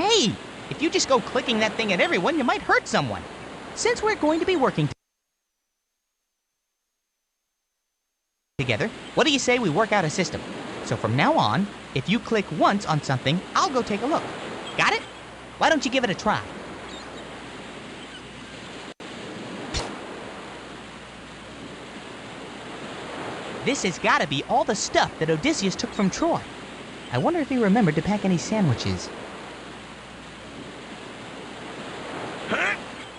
Hey, if you just go clicking that thing at everyone, you might hurt someone. Since we're going to be working together, what do you say we work out a system? So from now on, if you click once on something, I'll go take a look. Got it? Why don't you give it a try? This has got to be all the stuff that Odysseus took from Troy. I wonder if he remembered to pack any sandwiches. Huh?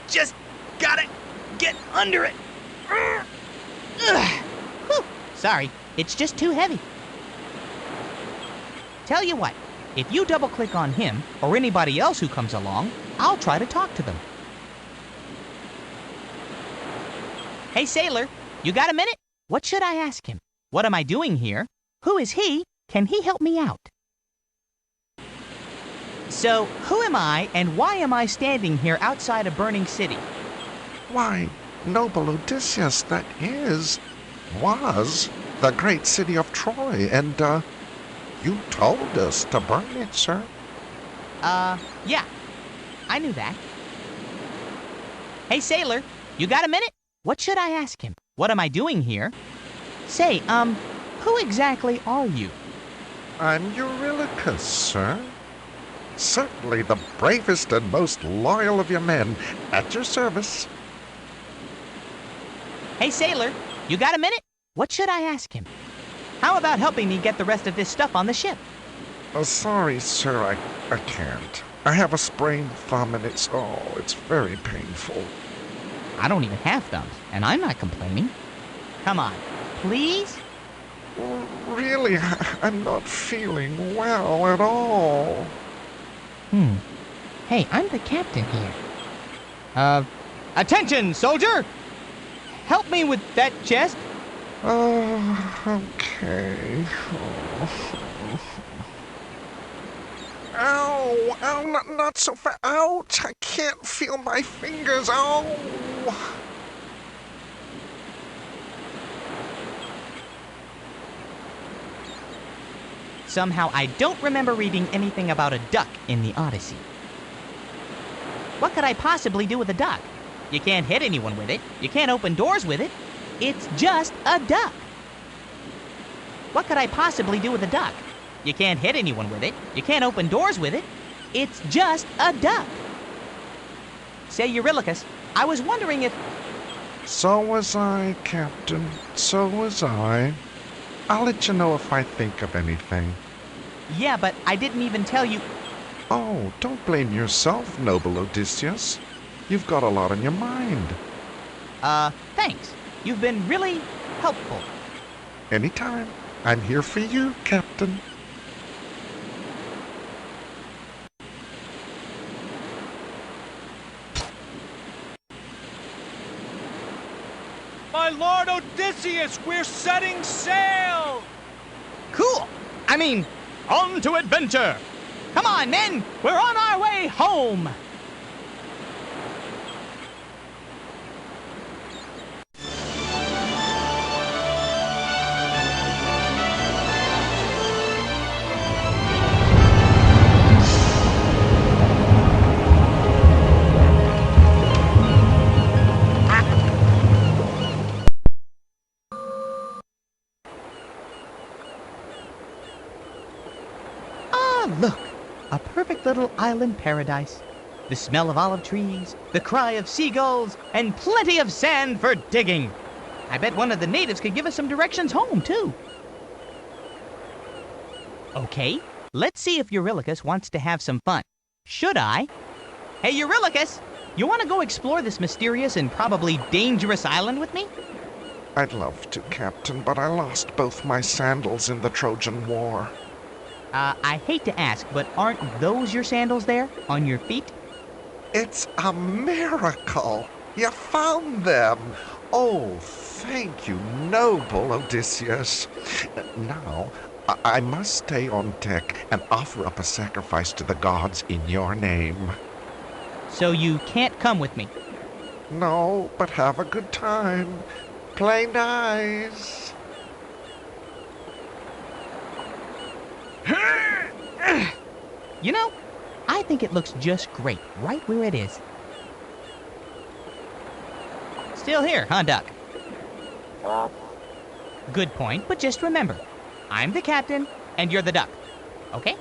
Just gotta get under it. Whew. Sorry, it's just too heavy. Tell you what, if you double-click on him or anybody else who comes along, I'll try to talk to them. Hey, sailor, you got a minute? What should I ask him? What am I doing here? Who is he? Can he help me out? So, who am I and why am I standing here outside a burning city? Why, noble Odysseus, that was the great city of Troy, and, you told us to burn it, sir. Yeah. I knew that. Hey, sailor, you got a minute? What should I ask him? What am I doing here? Say, who exactly are you? I'm Eurylochus, sir. Certainly the bravest and most loyal of your men. At your service. Hey, sailor, you got a minute? What should I ask him? How about helping me get the rest of this stuff on the ship? Sorry, sir, I can't. I have a sprained thumb and it's very painful. I don't even have thumbs, and I'm not complaining. Come on, please? Really, I'm not feeling well at all. Hey, I'm the captain here. Attention, soldier! Help me with that chest. Okay. Ow, not so fast. Ouch, I can't feel my fingers. Ow. Somehow I don't remember reading anything about a duck in the Odyssey. What could I possibly do with a duck? You can't hit anyone with it. You can't open doors with it. It's just a duck. What could I possibly do with a duck? You can't hit anyone with it. You can't open doors with it. It's just a duck. Say, Eurylochus, I was wondering if... So was I, Captain. So was I. I'll let you know if I think of anything. Yeah, but I didn't even tell you... Oh, don't blame yourself, noble Odysseus. You've got a lot on your mind. Thanks. You've been really helpful. Anytime. I'm here for you, Captain. My Lord Odysseus, we're setting sail! Cool! I mean, on to adventure! Come on, men! We're on our way home! Look, a perfect little island paradise. The smell of olive trees, the cry of seagulls, and plenty of sand for digging. I bet one of the natives could give us some directions home, too. Okay, let's see if Eurylochus wants to have some fun. Should I? Hey, Eurylochus, you want to go explore this mysterious and probably dangerous island with me? I'd love to, Captain, but I lost both my sandals in the Trojan War. I hate to ask, but aren't those your sandals there, on your feet? It's a miracle! You found them! Oh, thank you, noble Odysseus. Now, I must stay on deck and offer up a sacrifice to the gods in your name. So you can't come with me? No, but have a good time. Play nice. You know, I I think it looks just great, right where it is. Still here, huh, Duck? Good point, but just remember, I'm the captain, and you're the duck, okay?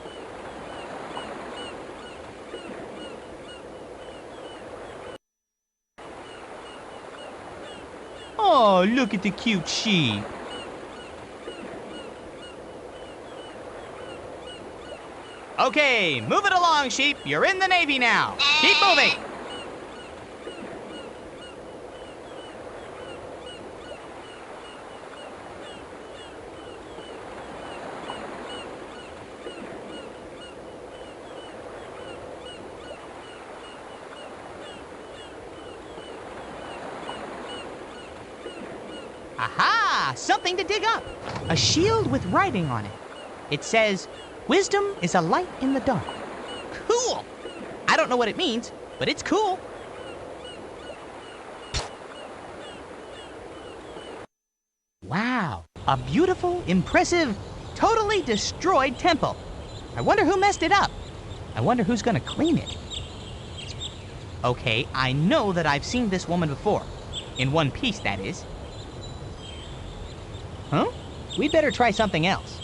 Oh, look at the cute sheep. Okay, move it along, sheep. You're in the Navy now. Keep moving. Aha! Something to dig up. A shield with writing on it. It says, "Wisdom is a light in the dark." Cool! I don't know what it means, but it's cool. Wow, a beautiful, impressive, totally destroyed temple. I wonder who messed it up. I wonder who's gonna clean it. Okay, I know that I've seen this woman before. In one piece, that is. Huh? We'd better try something else.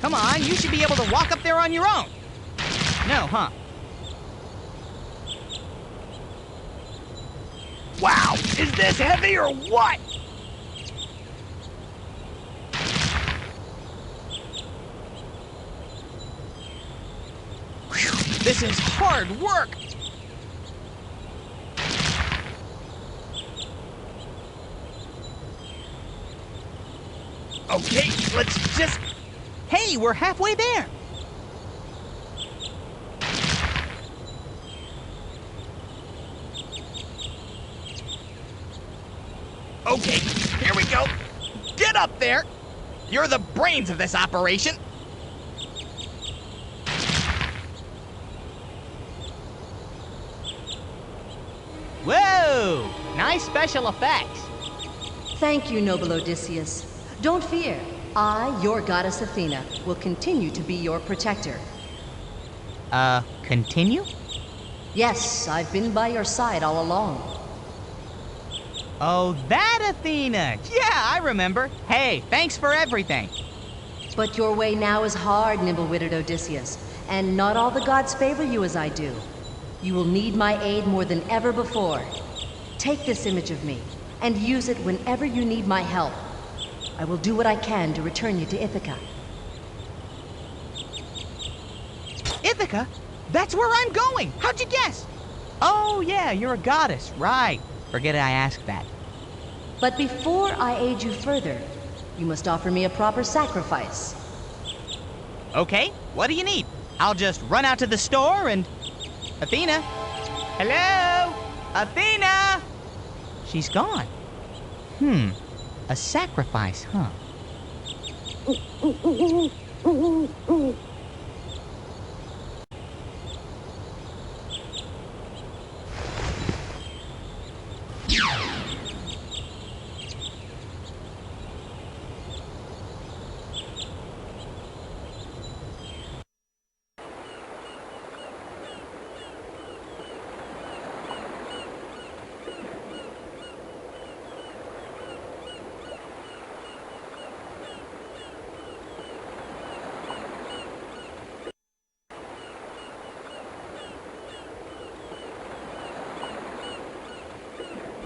Come on, you should be able to walk up there on your own. No, huh? Wow, is this heavy or what? Whew, this is hard work. Okay, let's just... Hey, we're halfway there! Okay, here we go. Get up there! You're the brains of this operation. Whoa! Nice special effects. Thank you, noble Odysseus. Don't fear. I, your goddess Athena, will continue to be your protector. Continue? Yes, I've been by your side all along. Oh, that Athena! Yeah, I remember. Hey, thanks for everything. But your way now is hard, nimble-witted Odysseus, and not all the gods favor you as I do. You will need my aid more than ever before. Take this image of me, and use it whenever you need my help. I will do what I can to return you to Ithaca. Ithaca? That's where I'm going! How'd you guess? Oh, yeah, you're a goddess, right. Forget I asked that. But before I aid you further, you must offer me a proper sacrifice. Okay, what do you need? I'll just run out to the store and... Athena? Hello? Athena? She's gone. A sacrifice, huh?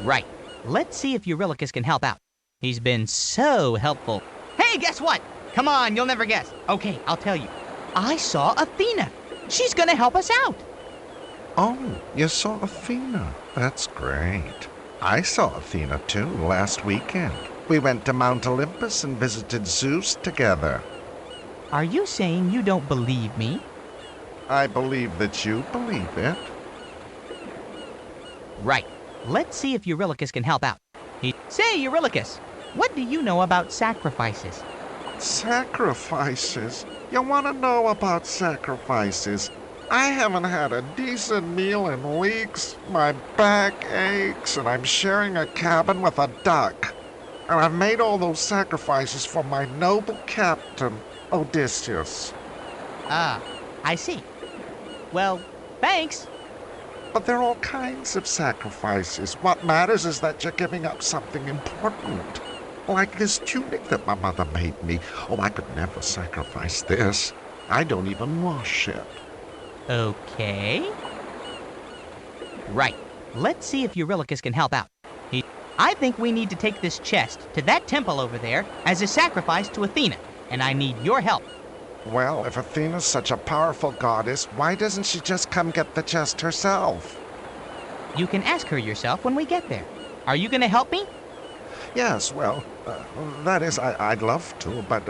Right. Let's see if Eurylochus can help out. He's been so helpful. Hey, guess what? Come on, you'll never guess. Okay, I'll tell you. I saw Athena. She's gonna help us out. Oh, you saw Athena. That's great. I saw Athena too last weekend. We went to Mount Olympus and visited Zeus together. Are you saying you don't believe me? I believe that you believe it. Right. Let's see if Eurylochus can help out. Say, Eurylochus, what do you know about sacrifices? Sacrifices? You want to know about sacrifices? I haven't had a decent meal in weeks. My back aches, and I'm sharing a cabin with a duck. And I've made all those sacrifices for my noble captain, Odysseus. Ah, I see. Well, thanks. But there are all kinds of sacrifices. What matters is that you're giving up something important. Like this tunic that my mother made me. Oh, I could never sacrifice this. I don't even wash it. Okay. Right. Let's see if Eurylochus can help out. I think we need to take this chest to that temple over there as a sacrifice to Athena, and I need your help. Well, if Athena's such a powerful goddess, why doesn't she just come get the chest herself? You can ask her yourself when we get there. Are you going to help me? Yes, well, that is, I'd love to, but,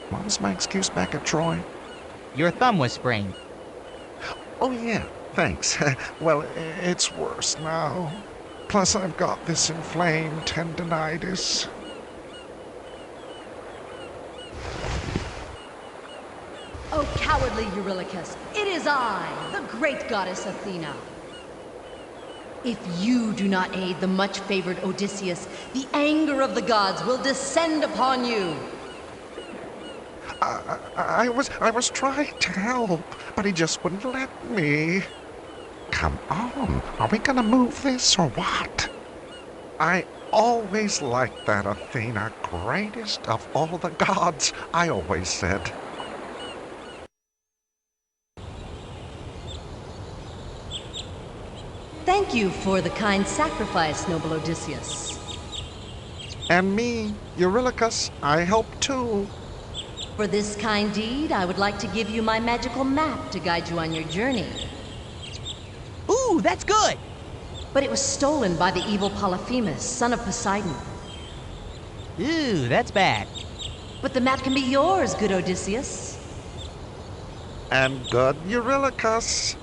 what was my excuse back at Troy? Your thumb was sprained. Oh, yeah, thanks. Well, it's worse now. Plus, I've got this inflamed tendinitis. O cowardly Eurylochus, it is I, the great goddess Athena. If you do not aid the much-favored Odysseus, the anger of the gods will descend upon you. I was trying to help, but he just wouldn't let me. Come on, are we gonna move this or what? I always liked that Athena, greatest of all the gods, I always said. Thank you for the kind sacrifice, noble Odysseus. And me, Eurylochus, I help too. For this kind deed, I would like to give you my magical map to guide you on your journey. Ooh, that's good! But it was stolen by the evil Polyphemus, son of Poseidon. Ooh, that's bad. But the map can be yours, good Odysseus. And good Eurylochus.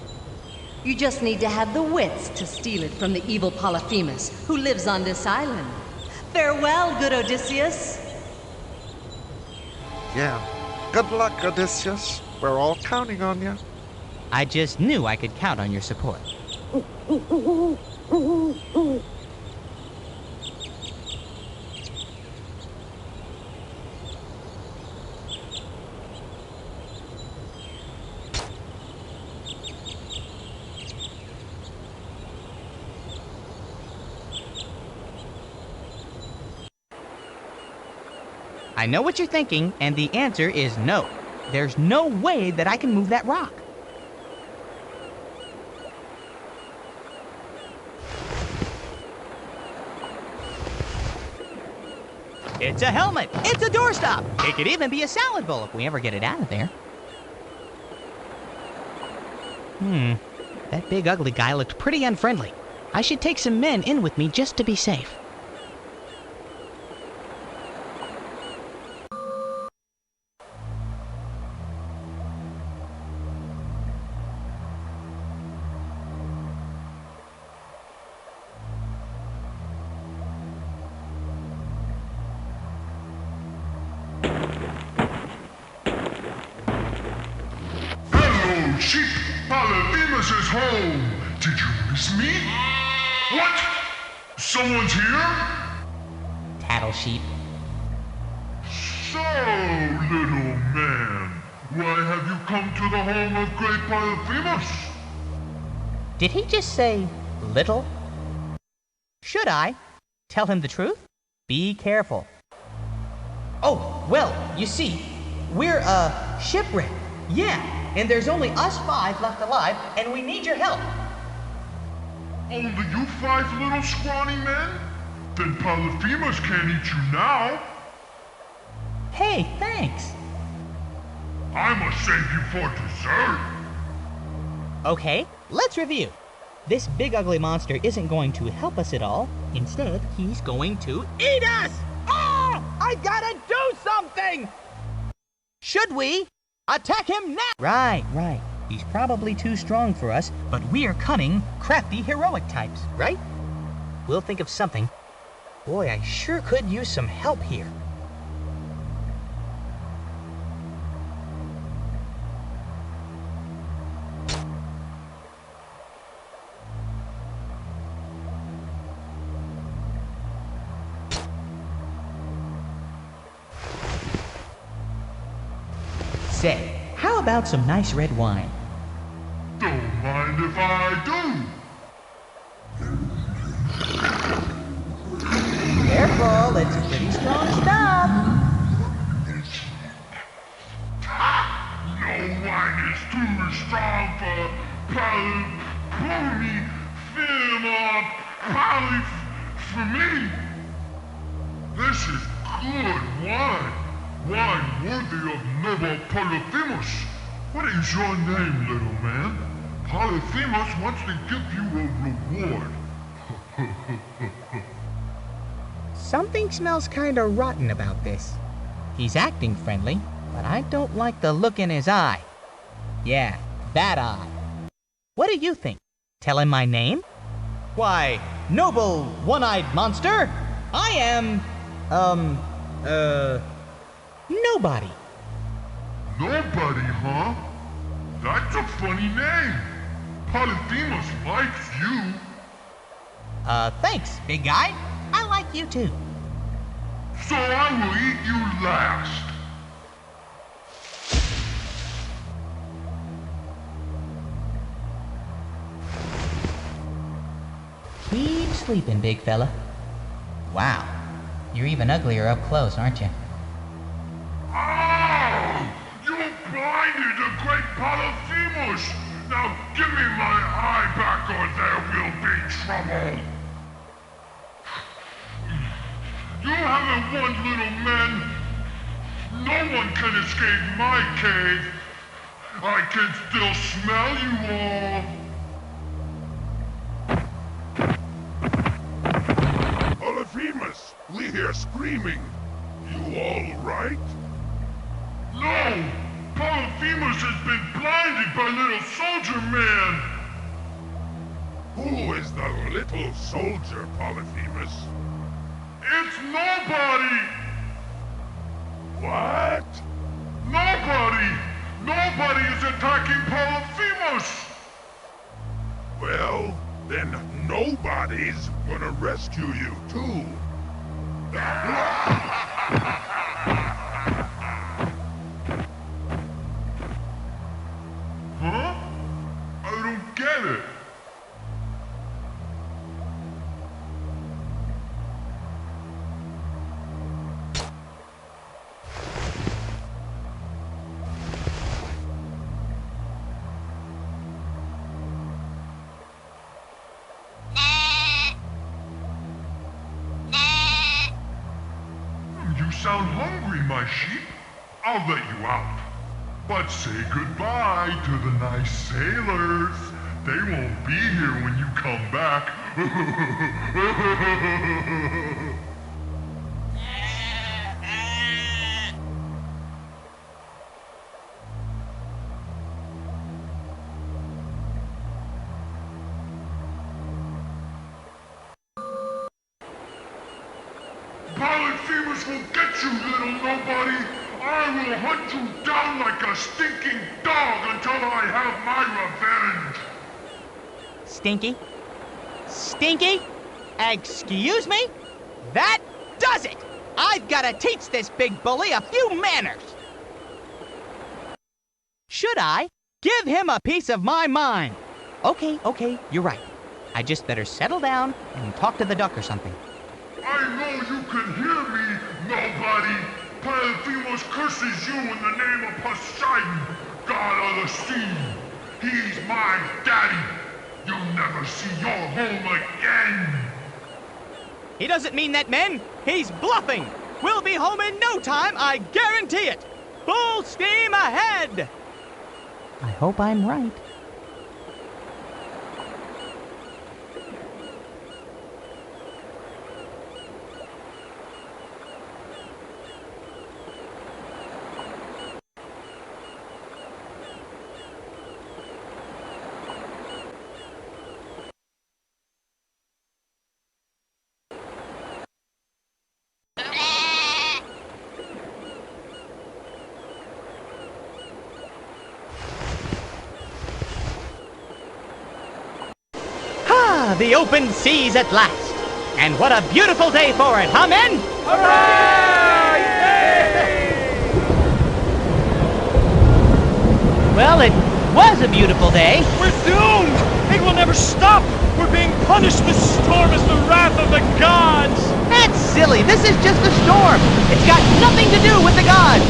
You just need to have the wits to steal it from the evil Polyphemus, who lives on this island. Farewell, good Odysseus. Yeah. Good luck, Odysseus. We're all counting on you. I just knew I could count on your support. I know what you're thinking, and the answer is no. There's no way that I can move that rock. It's a helmet! It's a doorstop! It could even be a salad bowl if we ever get it out of there. That big ugly guy looked pretty unfriendly. I should take some men in with me just to be safe. Sheep! Polyphemus is home! Did you miss me? What? Someone's here? Tattle sheep. So, little man, why have you come to the home of great Polyphemus? Did he just say little? Should I tell him the truth? Be careful. Oh, well, you see, we're shipwrecked. Yeah, and there's only us 5 left alive, and we need your help. Only you 5 little scrawny men? Then Polyphemus can't eat you now. Hey, thanks. I must save you for dessert. Okay, let's review. This big ugly monster isn't going to help us at all. Instead, he's going to eat us! Oh! I gotta do something! Should we attack him now? Right. He's probably too strong for us, but we are cunning, crafty, heroic types, right? We'll think of something. Boy, I sure could use some help here. say, how about some nice red wine? Don't mind if I do. Careful, it's pretty strong stuff. No wine is too strong for for me. This is good wine. Wine worthy of noble Polyphemus. What is your name, little man? Polyphemus wants to give you a reward. Something smells kinda rotten about this. He's acting friendly, but I don't like the look in his eye. Yeah, that eye. What do you think? Tell him my name? Why, noble one-eyed monster, I am, nobody. Nobody, huh? That's a funny name. Polyphemus likes you. Thanks, big guy. I like you too. So I will eat you last. Keep sleeping, big fella. Wow, you're even uglier up close, aren't you? Oh! You blinded the great Polyphemus! Now give me my eye back or there will be trouble! You haven't won, little men! No one can escape my cave! I can still smell you all! Polyphemus, we hear screaming. You all right? No! Polyphemus has been blinded by little soldier man! Who is the little soldier, Polyphemus? It's nobody! What? Nobody! Nobody is attacking Polyphemus! Well, then nobody's gonna rescue you, too. Huh? I don't get it. You sound hungry, my sheep. I'll let you out. But say goodbye to the nice sailors. They won't be here when you come back. Polyphemus will get you, little nobody! I will hunt you down like a stinking dog until I have my revenge! Stinky? Stinky? Excuse me? That does it! I've gotta teach this big bully a few manners! Should I? Give him a piece of my mind! Okay, you're right. I just better settle down and talk to the duck or something. I know you can hear me, nobody! Polyphemus curses you in the name of Poseidon, god of the sea! He's my daddy! You'll never see your home again! He doesn't mean that, men! He's bluffing! We'll be home in no time, I guarantee it! Full steam ahead! I hope I'm right. The open seas at last! And what a beautiful day for it, huh, men? Hooray! Well, it was a beautiful day. We're doomed! It will never stop! We're being punished! This storm is the wrath of the gods! That's silly. This is just a storm. It's got nothing to do with the gods.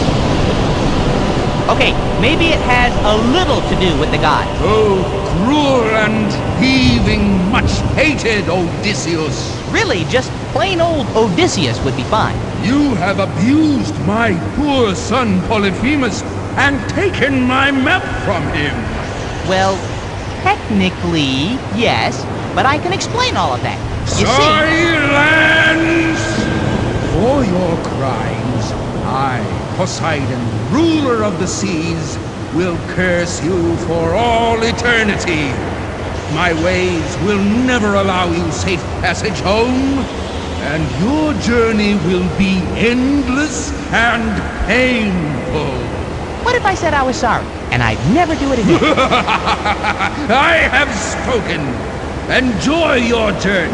Okay, maybe it has a little to do with the gods. Oh, cruel and heaving, much-hated Odysseus! Really, just plain old Odysseus would be fine. You have abused my poor son Polyphemus and taken my map from him. Well, technically, yes, but I can explain all of that. You Silence! For your crimes, I, Poseidon, ruler of the seas, will curse you for all eternity. My ways will never allow you safe passage home, and your journey will be endless and painful. What if I said I was sorry, and I'd never do it again? I have spoken. Enjoy your journey.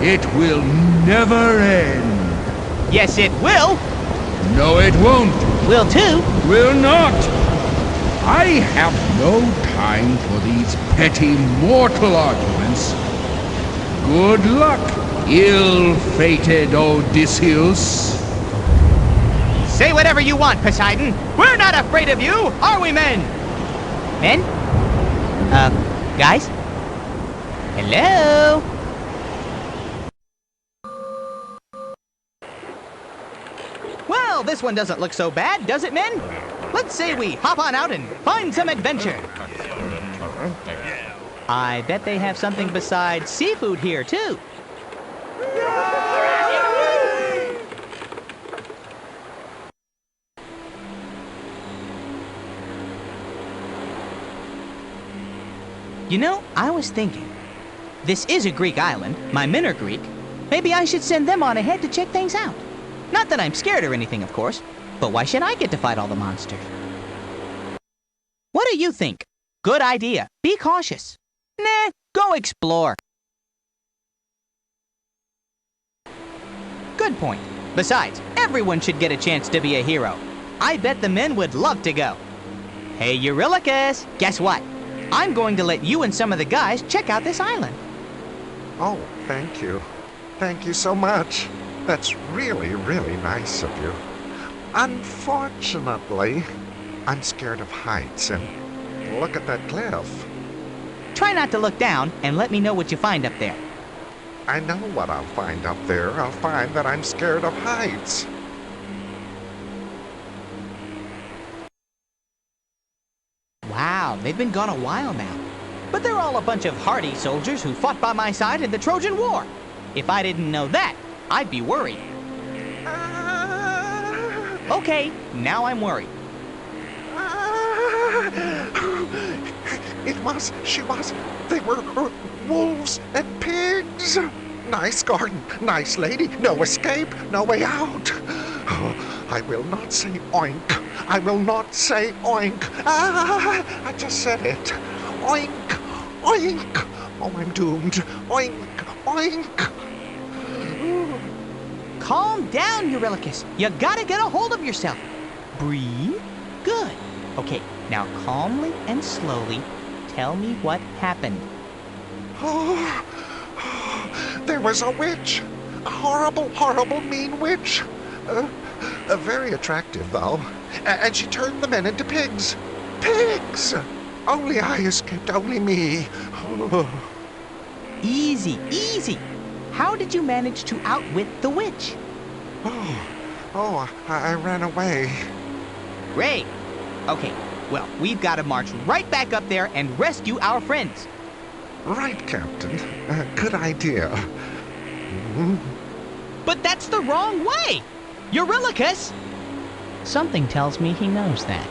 It will never end. Yes, it will. No, it won't. Will too. Will not. I have no time for these petty mortal arguments. Good luck, ill-fated Odysseus. Say whatever you want, Poseidon. We're not afraid of you, are we, men? Men? Guys? Hello? Well, this one doesn't look so bad, does it, men? Let's say we hop on out and find some adventure. I bet they have something besides seafood here, too. You know, I was thinking, this is a Greek island, my men are Greek. Maybe I should send them on ahead to check things out. Not that I'm scared or anything, of course, but why should I get to fight all the monsters? What do you think? Good idea. Be cautious. Nah, go explore. Good point. Besides, everyone should get a chance to be a hero. I bet the men would love to go. Hey, Eurylochus, guess what? I'm going to let you and some of the guys check out this island. Oh, thank you. Thank you so much. That's really, really nice of you. Unfortunately, I'm scared of heights, and look at that cliff. Try not to look down and let me know what you find up there. I know what I'll find up there. I'll find that I'm scared of heights. Wow, they've been gone a while now. But they're all a bunch of hardy soldiers who fought by my side in the Trojan War. If I didn't know that, I'd be worried. Okay, now I'm worried. They were wolves and pigs. Nice garden, nice lady, no escape, no way out. I will not say oink. I will not say oink. I just said it. Oink, oink. Oh, I'm doomed. Oink, oink. Calm down, Eurylochus. You gotta get a hold of yourself. Breathe. Good. Okay, now calmly and slowly tell me what happened. Oh, there was a witch. A horrible, horrible, mean witch. Very attractive, though. And she turned the men into pigs. Pigs! Only I escaped, only me. Easy, easy. How did you manage to outwit the witch? I ran away. Great. Okay, well, we've got to march right back up there and rescue our friends. Right, Captain. Good idea. But that's the wrong way! Eurylochus! Something tells me he knows that.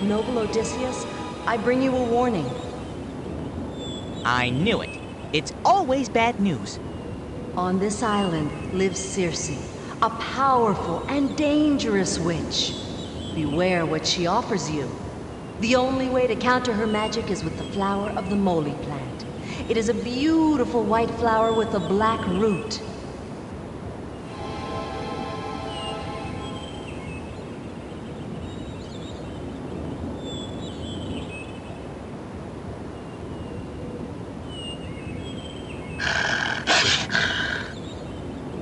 Noble Odysseus, I bring you a warning. I knew it. It's always bad news. On this island lives Circe, a powerful and dangerous witch. Beware what she offers you. The only way to counter her magic is with the flower of the moly plant. It is a beautiful white flower with a black root.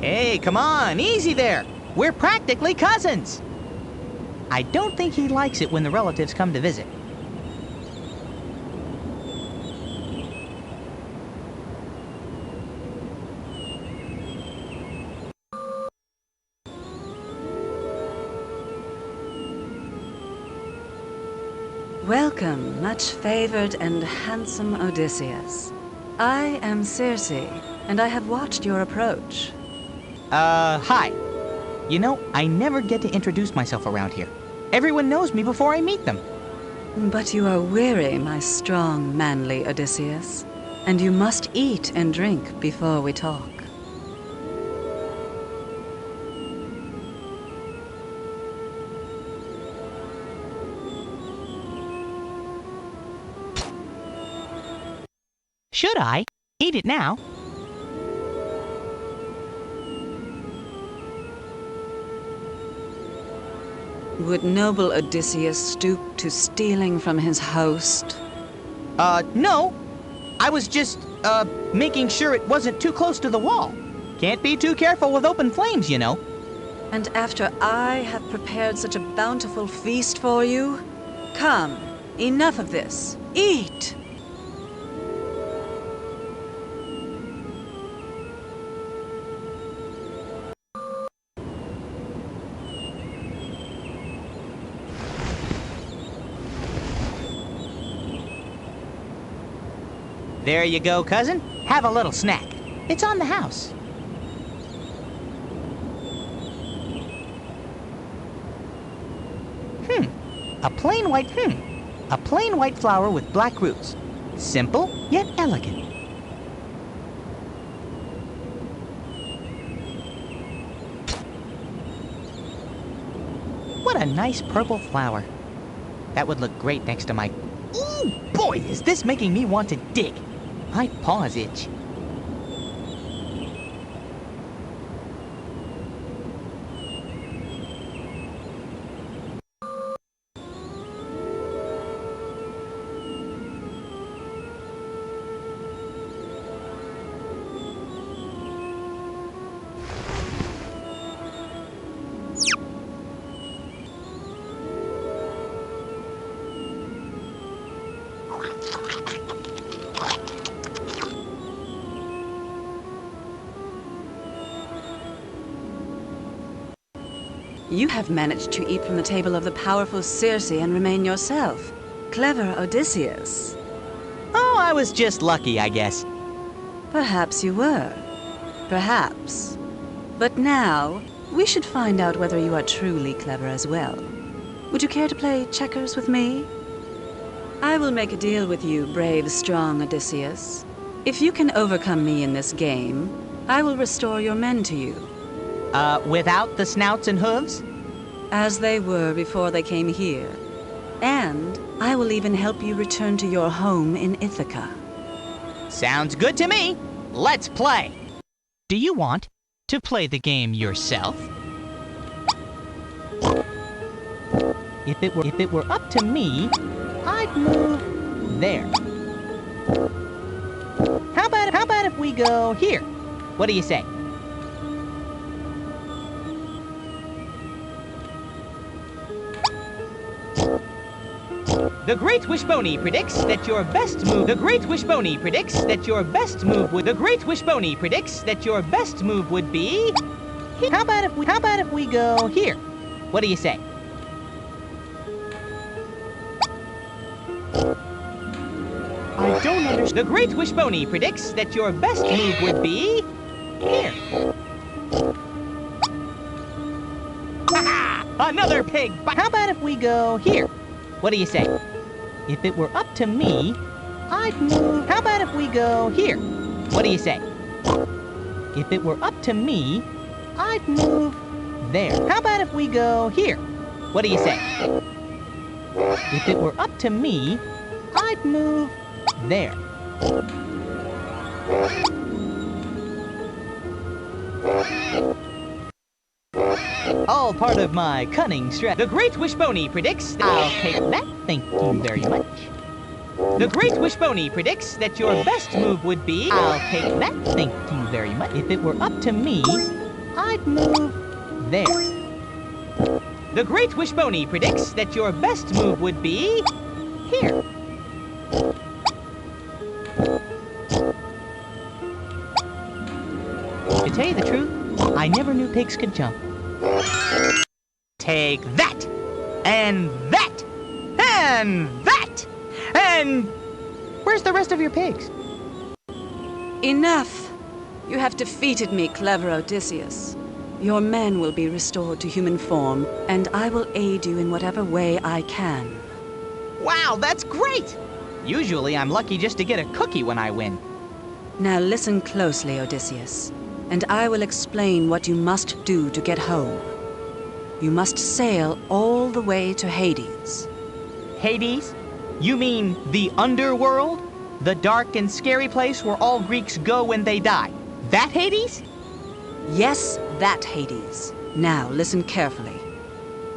Hey, come on, easy there. We're practically cousins. I don't think he likes it when the relatives come to visit. Welcome, much favored and handsome Odysseus. I am Circe, and I have watched your approach. Hi. You know, I never get to introduce myself around here. Everyone knows me before I meet them. But you are weary, my strong, manly Odysseus, and you must eat and drink before we talk. Should I? Eat it now? Would noble Odysseus stoop to stealing from his host? No. I was just, making sure it wasn't too close to the wall. Can't be too careful with open flames, you know. And after I have prepared such a bountiful feast for you? Come, enough of this. Eat! There you go, cousin. Have a little snack. It's on the house. A plain white flower with black roots. Simple, yet elegant. What a nice purple flower. That would look great next to my... Ooh, boy, is this making me want to dig. My paws itch. You have managed to eat from the table of the powerful Circe and remain yourself. Clever Odysseus. Oh, I was just lucky, I guess. Perhaps you were. Perhaps. But now, we should find out whether you are truly clever as well. Would you care to play checkers with me? I will make a deal with you, brave, strong Odysseus. If you can overcome me in this game, I will restore your men to you. Without the snouts and hooves? As they were before they came here. And I will even help you return to your home in Ithaca. Sounds good to me. Let's play. Do you want to play the game yourself? If it were up to me, I'd move there. How about if we go here? What do you say? The Great Wishbone predicts that your best move. The Great Wishbone predicts that your best move would. The Great Wishbone predicts that your best move would be. How about if we go here? What do you say? I don't understand. The Great Wishbone predicts that your best move would be here. Ha! Another pig. How about if we go here? What do you say? If it were up to me, I'd move. How about if we go here? What do you say? If it were up to me, I'd move there. How about if we go here? What do you say? If it were up to me, I'd move there. All part of my cunning strat. The Great Wishbone predicts that I'll take that. Thank you very much. The Great Wishbone predicts that your best move would be... I'll take that. Thank you very much. If it were up to me, I'd move there. The Great Wishbone predicts that your best move would be... here. To tell you the truth, I never knew pigs could jump. Take that! And that! And that! And... where's the rest of your pigs? Enough! You have defeated me, clever Odysseus. Your men will be restored to human form, and I will aid you in whatever way I can. Wow, that's great! Usually I'm lucky just to get a cookie when I win. Now listen closely, Odysseus, and I will explain what you must do to get home. You must sail all the way to Hades. Hades? You mean the underworld? The dark and scary place where all Greeks go when they die? That Hades? Yes, that Hades. Now listen carefully.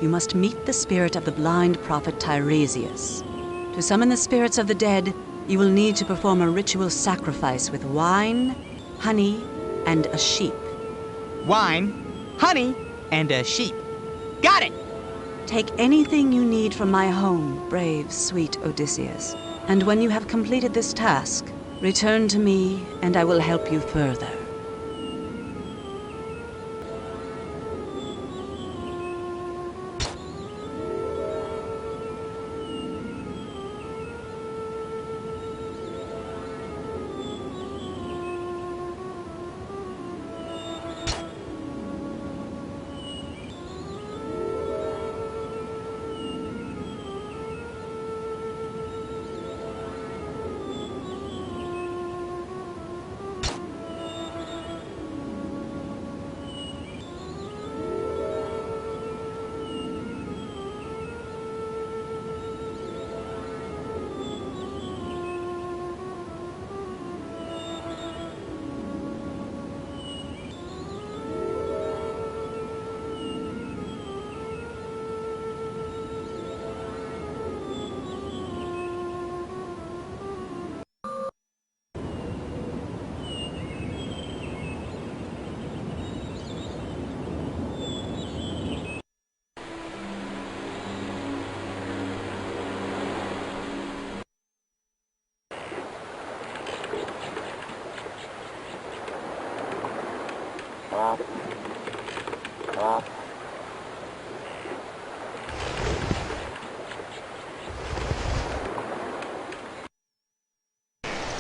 You must meet the spirit of the blind prophet Tiresias. To summon the spirits of the dead, you will need to perform a ritual sacrifice with wine, honey, and a sheep. Wine, honey, and a sheep. Got it! Take anything you need from my home, brave, sweet Odysseus. And when you have completed this task, return to me, and I will help you further.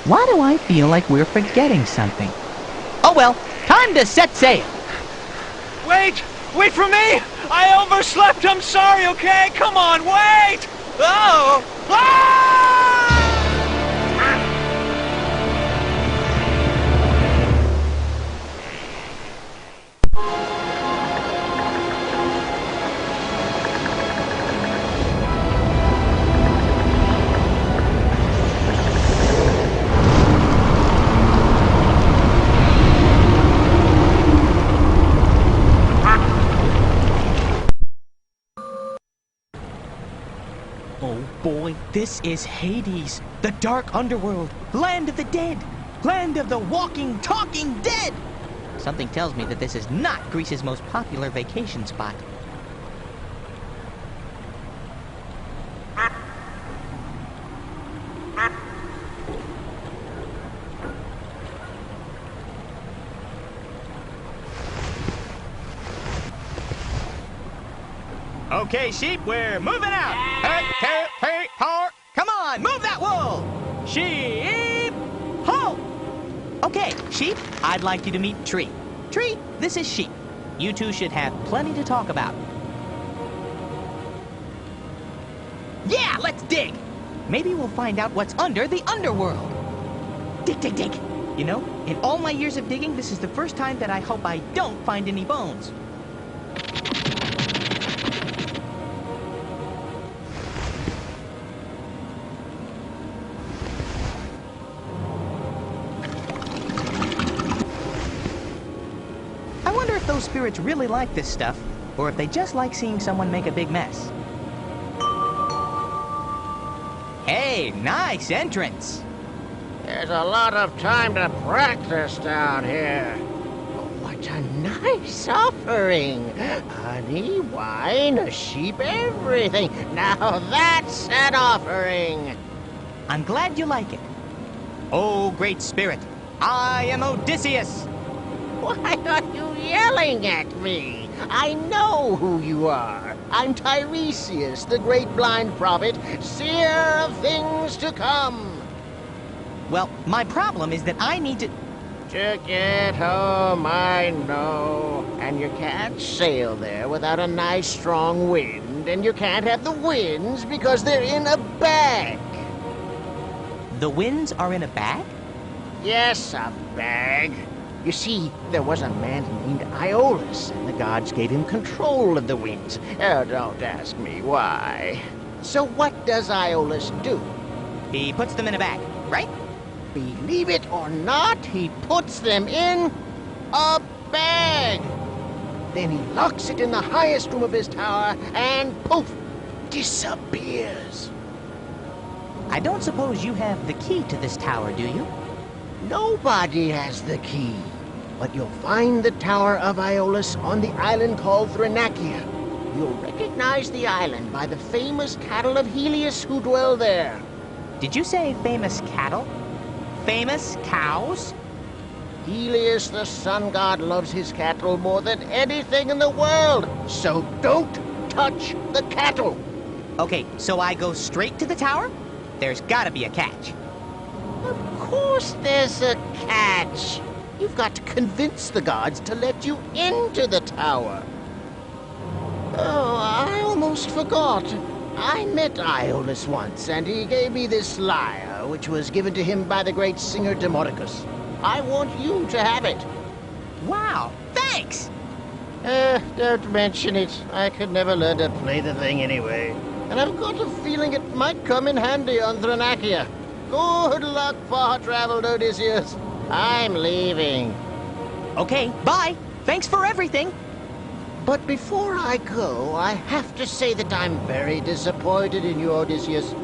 Why do I feel like we're forgetting something? Oh well, time to set sail! Wait! Wait for me! I overslept! I'm sorry, okay? Come on, wait! Oh! Ah! Boy, this is Hades, the dark underworld, land of the dead, land of the walking, talking dead! Something tells me that this is not Greece's most popular vacation spot. Okay, sheep, we're moving out! Hey, hey, hey, ho! Come on, move that wool! Sheep! Ho! Okay, sheep, I'd like you to meet Tree. Tree, this is Sheep. You two should have plenty to talk about. Yeah, let's dig! Maybe we'll find out what's under the underworld. Dig, dig, dig. You know, in all my years of digging, this is the first time that I hope I don't find any bones. if those spirits really like this stuff, or if they just like seeing someone make a big mess. Hey, nice entrance. There's a lot of time to practice down here. What a nice offering. Honey, wine, a sheep, everything. Now that's an offering. I'm glad you like it. Oh, great spirit, I am Odysseus. Why are you yelling at me? I know who you are. I'm Tiresias, the great blind prophet, seer of things to come. Well, my problem is that I need to... To get home, I know. And you can't sail there without a nice strong wind, and you can't have the winds because they're in a bag. The winds are in a bag? Yes, a bag. You see, there was a man named Iolus, and the gods gave him control of the winds. Oh, don't ask me why. So what does Iolus do? He puts them in a bag, right? Believe it or not, he puts them in a bag. Then he locks it in the highest room of his tower, and poof, disappears. I don't suppose you have the key to this tower, do you? Nobody has the key. But you'll find the Tower of Iolus on the island called Thrinacia. You'll recognize the island by the famous cattle of Helios who dwell there. Did you say famous cattle? Famous cows? Helios, the sun god, loves his cattle more than anything in the world. So don't touch the cattle. Okay, so I go straight to the tower? There's gotta be a catch. Of course there's a catch. You've got to convince the gods to let you into the tower. Oh, I almost forgot. I met Iolus once, and he gave me this lyre, which was given to him by the great singer Demodocus. I want you to have it. Wow, thanks! Don't mention it. I could never learn to play the thing anyway. And I've got a feeling it might come in handy on Thrinacia. Good luck, far-traveled Odysseus. I'm leaving. Okay, bye. Thanks for everything. But before I go, I have to say that I'm very disappointed in you, Odysseus.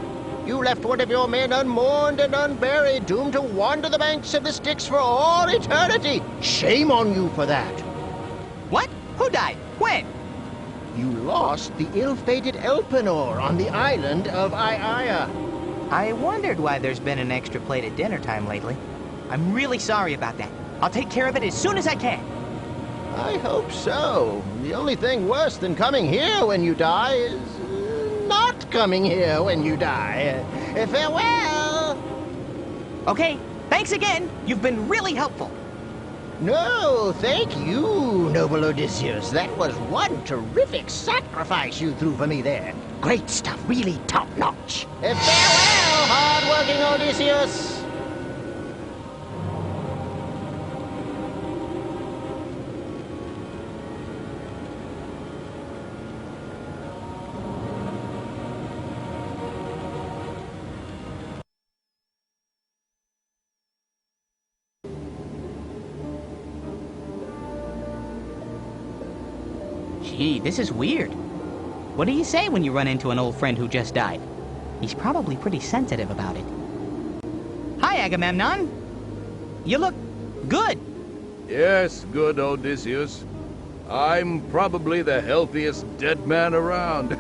You left one of your men unmourned and unburied, doomed to wander the banks of the Styx for all eternity. Shame on you for that. What? Who died? When? You lost the ill-fated Elpenor on the island of Aiaia. I wondered why there's been an extra plate at dinner time lately. I'm really sorry about that. I'll take care of it as soon as I can. I hope so. The only thing worse than coming here when you die is not coming here when you die. Farewell! Okay, thanks again. You've been really helpful. No, thank you, noble Odysseus. That was one terrific sacrifice you threw for me there. Great stuff, really top-notch. Farewell, hard-working Odysseus! Gee, this is weird. What do you say when you run into an old friend who just died? He's probably pretty sensitive about it. Hi, Agamemnon. You look good. Yes, good Odysseus. I'm probably the healthiest dead man around.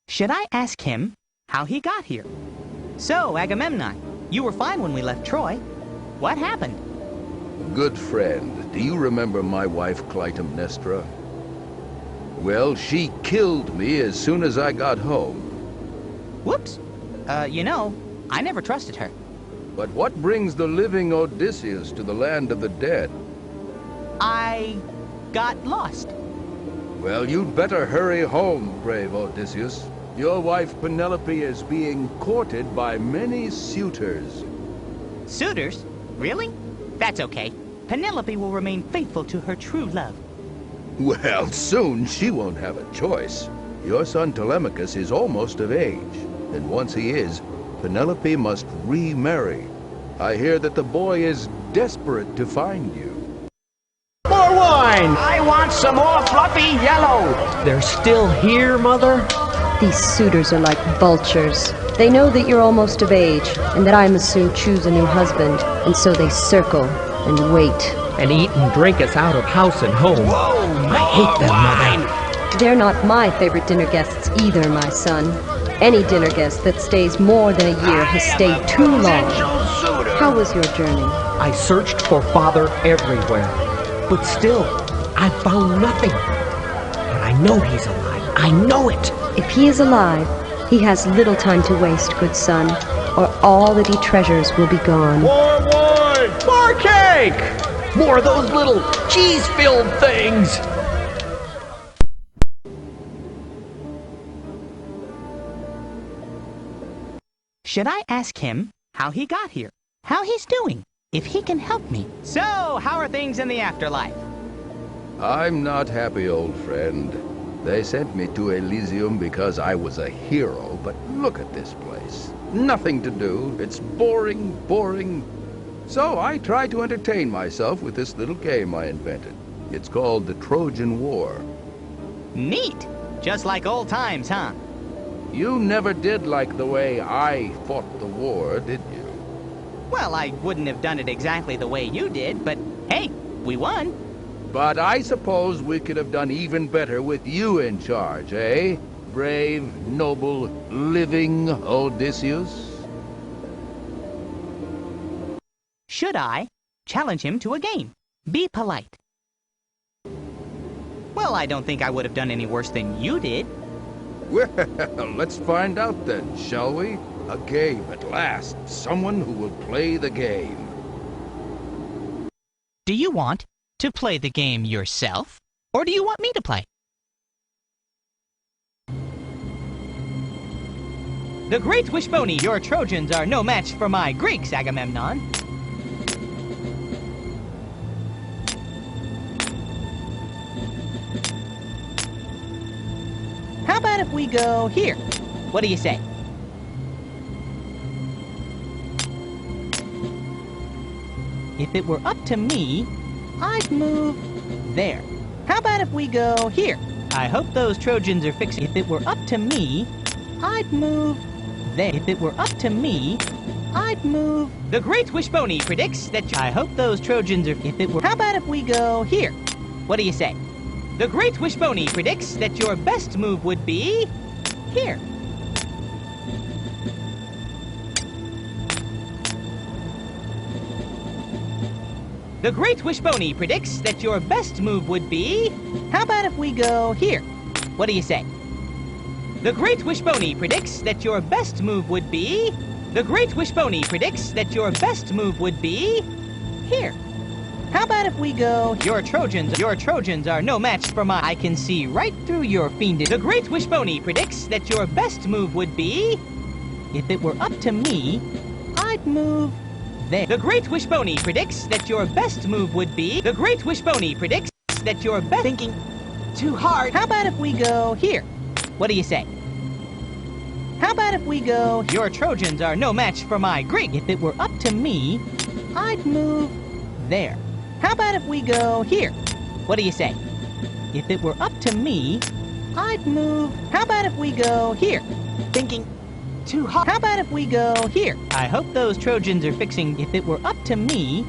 Should I ask him how he got here? So, Agamemnon, you were fine when we left Troy. What happened? Good friend, do you remember my wife Clytemnestra? Well, she killed me as soon as I got home. Whoops. You know, I never trusted her. But what brings the living Odysseus to the land of the dead? I got lost. Well, you'd better hurry home, brave Odysseus. Your wife Penelope is being courted by many suitors. Suitors? Really? That's okay. Penelope will remain faithful to her true love. Well, soon she won't have a choice. Your son Telemachus is almost of age, and once he is, Penelope must remarry. I hear that the boy is desperate to find you. More wine! I want some more fluffy yellow! They're still here, Mother? These suitors are like vultures. They know that you're almost of age, and that I must soon choose a new husband, and so they circle and wait. And eat and drink us out of house and home. Whoa, I hate them, Mother. They're not my favorite dinner guests either, my son. Any dinner guest that stays more than a year has stayed too long. How was your journey? I searched for Father everywhere, but still, I found nothing. But I know he's alive. I know it. If he is alive, he has little time to waste, good son, or all that he treasures will be gone. More wine! More cake! More of those little cheese-filled things! Should I ask him how he got here? How he's doing? If he can help me? So, how are things in the afterlife? I'm not happy, old friend. They sent me to Elysium because I was a hero, but look at this place. Nothing to do. It's boring, boring. So I try to entertain myself with this little game I invented. It's called the Trojan War. Neat! Just like old times, huh? You never did like the way I fought the war, did you? Well, I wouldn't have done it exactly the way you did, but hey, we won. But I suppose we could have done even better with you in charge, eh? Brave, noble, living Odysseus? Should I challenge him to a game? Be polite. Well, I don't think I would have done any worse than you did. Well, let's find out then, shall we? A game at last. Someone who will play the game. Do you want to play the game yourself, or do you want me to play? The great Wishbone, your Trojans are no match for my Greeks, Agamemnon. How about if we go here? What do you say? If it were up to me, I'd move there. How about if we go here? I hope those Trojans are fixing. If it were up to me, I'd move there. If it were up to me, I'd move. The great Wishbone predicts that I hope those Trojans are. If it were. How about if we go here? What do you say? The great Wishbone predicts that your best move would be here. The great Wishbone predicts that your best move would be... How about if we go here? What do you say? The great Wishbone predicts that your best move would be... The great Wishbone predicts that your best move would be... Here. How about if we go... Your Trojans are no match for my... I can see right through your fiendish... The great Wishbone predicts that your best move would be... If it were up to me, I'd move... There. The great Wishbone predicts that your best move would be... The great Wishbone predicts that your best... Thinking too hard. How about if we go here? What do you say? How about if we go... Your Trojans are no match for my Greek. If it were up to me, I'd move there. How about if we go here? What do you say? If it were up to me, I'd move... How about if we go here? Thinking... too hard. How about if we go here? I hope those Trojans are fixing. If it were up to me,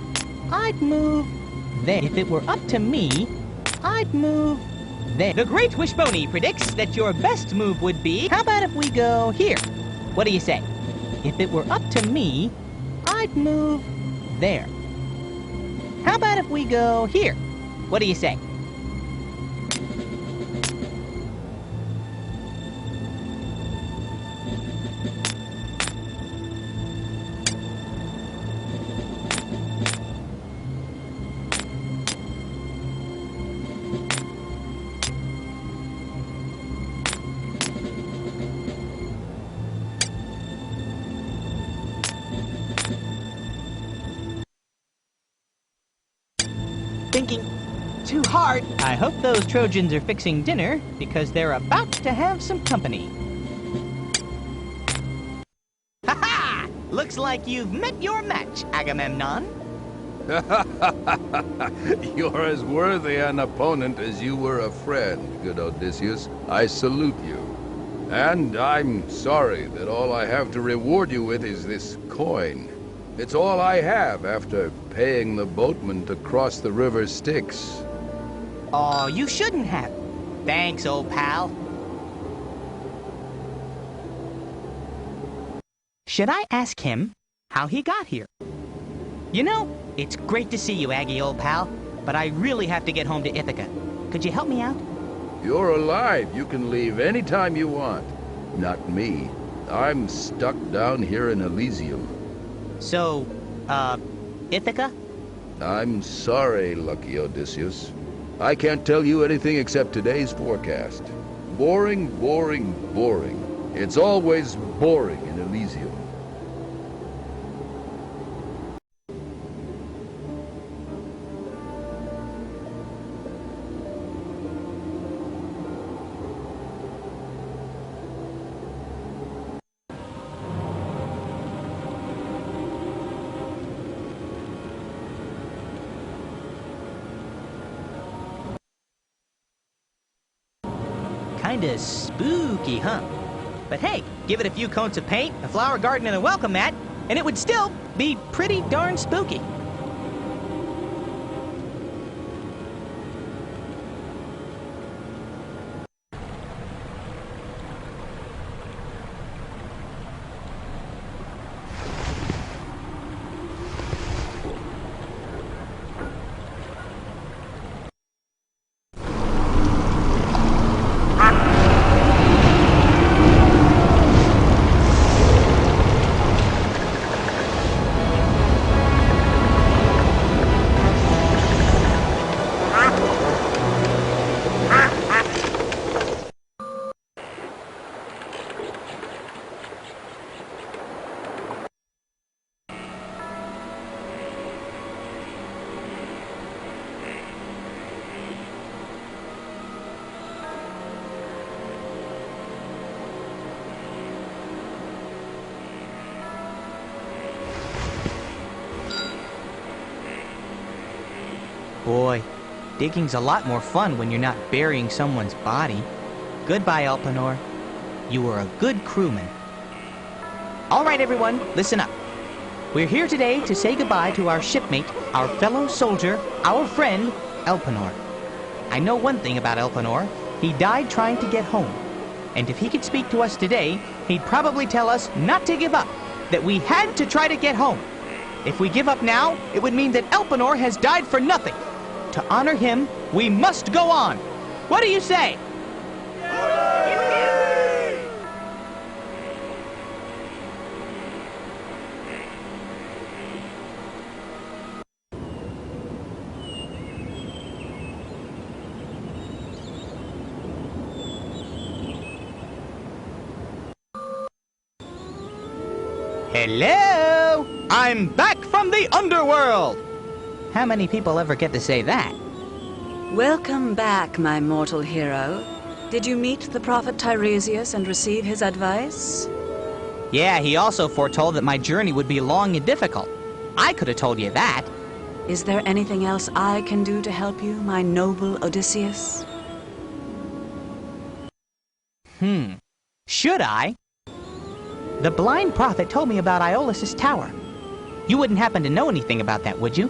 I'd move there. If it were up to me, I'd move there. The great Wishbone predicts that your best move would be... How about if we go here? What do you say? If it were up to me, I'd move there. How about if we go here? What do you say? Thinking too hard. I hope those Trojans are fixing dinner, because they're about to have some company. Ha-ha! Looks like you've met your match, Agamemnon. You're as worthy an opponent as you were a friend, good Odysseus. I salute you. And I'm sorry that all I have to reward you with is this coin. It's all I have after paying the boatman to cross the river Styx. Oh, you shouldn't have. Thanks, old pal. Should I ask him how he got here? You know, it's great to see you, Aggie, old pal, but I really have to get home to Ithaca. Could you help me out? You're alive. You can leave anytime you want. Not me. I'm stuck down here in Elysium. So, Ithaca? I'm sorry, lucky Odysseus. I can't tell you anything except today's forecast. Boring, boring, boring. It's always boring in Elysium. Kinda spooky, huh? But hey, give it a few coats of paint, a flower garden, and a welcome mat, and it would still be pretty darn spooky. Boy, digging's a lot more fun when you're not burying someone's body. Goodbye, Elpenor. You were a good crewman. All right, everyone, listen up. We're here today to say goodbye to our shipmate, our fellow soldier, our friend, Elpenor. I know one thing about Elpenor. He died trying to get home. And if he could speak to us today, he'd probably tell us not to give up, that we had to try to get home. If we give up now, it would mean that Elpenor has died for nothing. To honor him, we must go on. What do you say? Hello! I'm back from the underworld! How many people ever get to say that? Welcome back, my mortal hero. Did you meet the prophet Tiresias and receive his advice? Yeah, he also foretold that my journey would be long and difficult. I could have told you that. Is there anything else I can do to help you, my noble Odysseus? Should I? The blind prophet told me about Iolus' tower. You wouldn't happen to know anything about that, would you?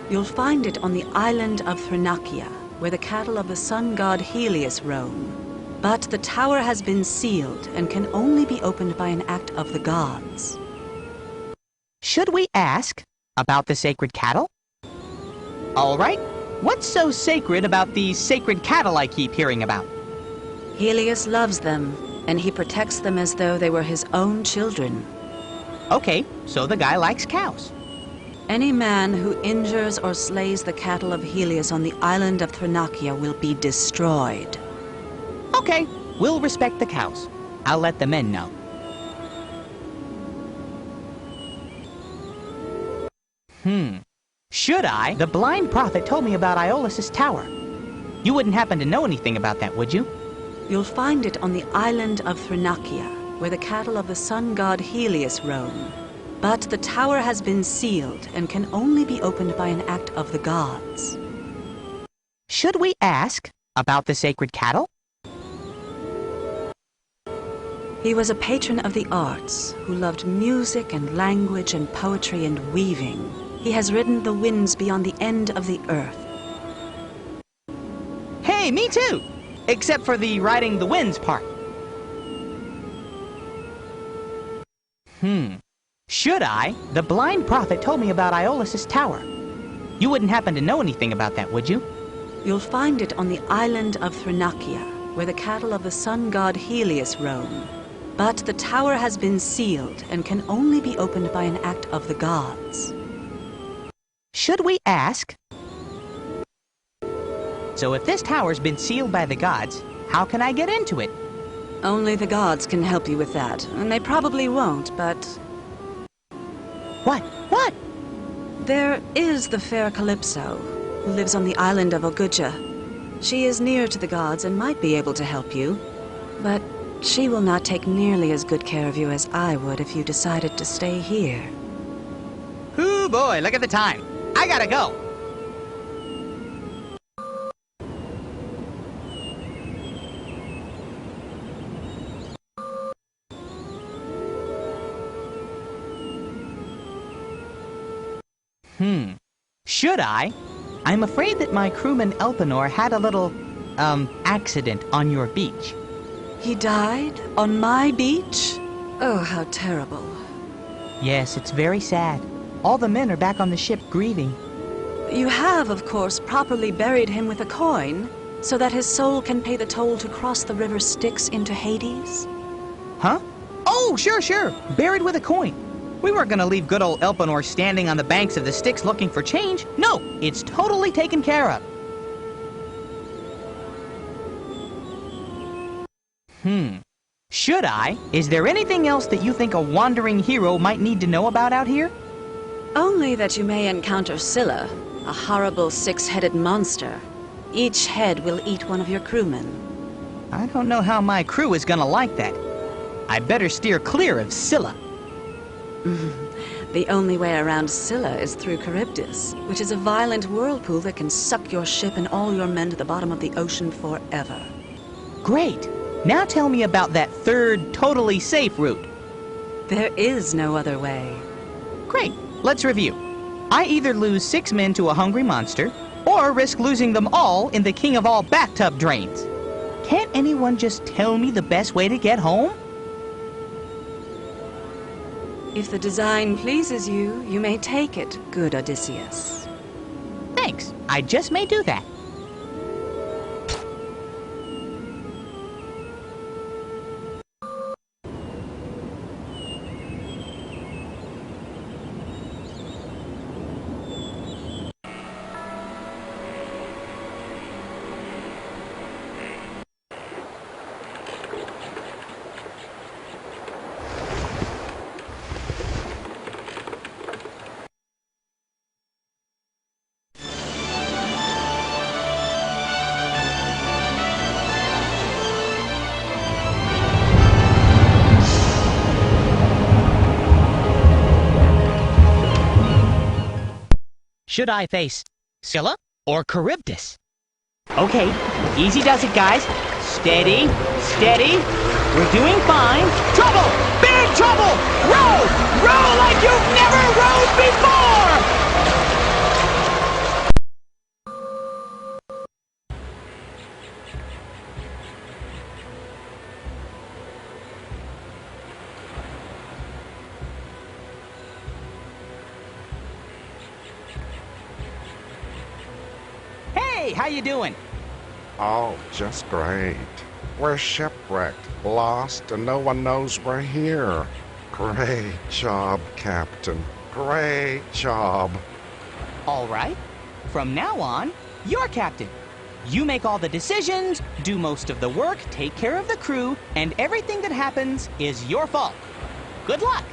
You'll find it on the island of Thrinacia, where the cattle of the sun god Helios roam. But the tower has been sealed and can only be opened by an act of the gods. Should we ask about the sacred cattle? All right. What's so sacred about these sacred cattle I keep hearing about? Helios loves them, and he protects them as though they were his own children. Okay, so the guy likes cows. Any man who injures or slays the cattle of Helios on the island of Thrinacia will be destroyed. Okay, we'll respect the cows. I'll let the men know. Should I? The blind prophet told me about Iolus' tower. You wouldn't happen to know anything about that, would you? You'll find it on the island of Thrinacia, where the cattle of the sun god Helios roam. But the tower has been sealed and can only be opened by an act of the gods. Should we ask about the sacred cattle? He was a patron of the arts, who loved music and language and poetry and weaving. He has ridden the winds beyond the end of the earth. Hey, me too! Except for the riding the winds part. Should I? The blind prophet told me about Iolus' tower. You wouldn't happen to know anything about that, would you? You'll find it on the island of Thrinakia, where the cattle of the sun god Helios roam. But the tower has been sealed and can only be opened by an act of the gods. Should we ask? So if this tower's been sealed by the gods, how can I get into it? Only the gods can help you with that, and they probably won't, but... What? What? There is the fair Calypso, who lives on the island of Ogygia. She is near to the gods and might be able to help you, but she will not take nearly as good care of you as I would if you decided to stay here. Hoo boy, look at the time. I gotta go. Should I? I'm afraid that my crewman Elpenor had a little, accident on your beach. He died? On my beach? Oh, how terrible. Yes, it's very sad. All the men are back on the ship grieving. You have, of course, properly buried him with a coin, so that his soul can pay the toll to cross the river Styx into Hades? Huh? Oh, sure. Buried with a coin. We weren't gonna leave good old Elpenor standing on the banks of the Styx looking for change. No, it's totally taken care of. Should I? Is there anything else that you think a wandering hero might need to know about out here? Only that you may encounter Scylla, a horrible six-headed monster. Each head will eat one of your crewmen. I don't know how my crew is gonna like that. I better steer clear of Scylla. The only way around Scylla is through Charybdis, which is a violent whirlpool that can suck your ship and all your men to the bottom of the ocean forever. Great! Now tell me about that third, totally safe route. There is no other way. Great, let's review. I either lose 6 men to a hungry monster, or risk losing them all in the king of all bathtub drains. Can't anyone just tell me the best way to get home? If the design pleases you, you may take it, good Odysseus. Thanks, I just may do that. Should I face Scylla or Charybdis? Okay, easy does it, guys. Steady, steady. We're doing fine. Trouble! Big trouble! Row! Row like you've never rowed before! Hey, how you doing? Oh, just great. We're shipwrecked, lost, and no one knows we're here. Great job, Captain. Great job. All right. From now on, you're captain. You make all the decisions, do most of the work, take care of the crew, and everything that happens is your fault. Good luck.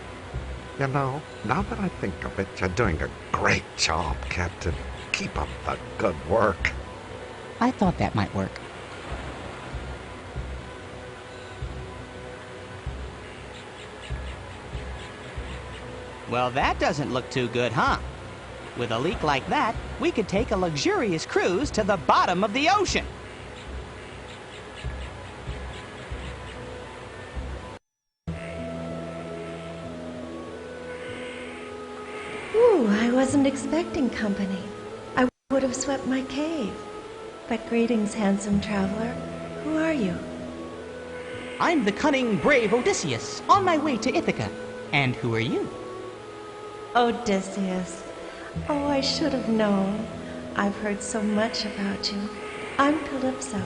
You know, now that I think of it, you're doing a great job, Captain. Keep up the good work. I thought that might work. Well, that doesn't look too good, huh? With a leak like that, we could take a luxurious cruise to the bottom of the ocean. Ooh, I wasn't expecting company. I would have swept my cave. But greetings, handsome traveler. Who are you? I'm the cunning, brave Odysseus, on my way to Ithaca. And who are you? Odysseus. Oh, I should have known. I've heard so much about you. I'm Calypso,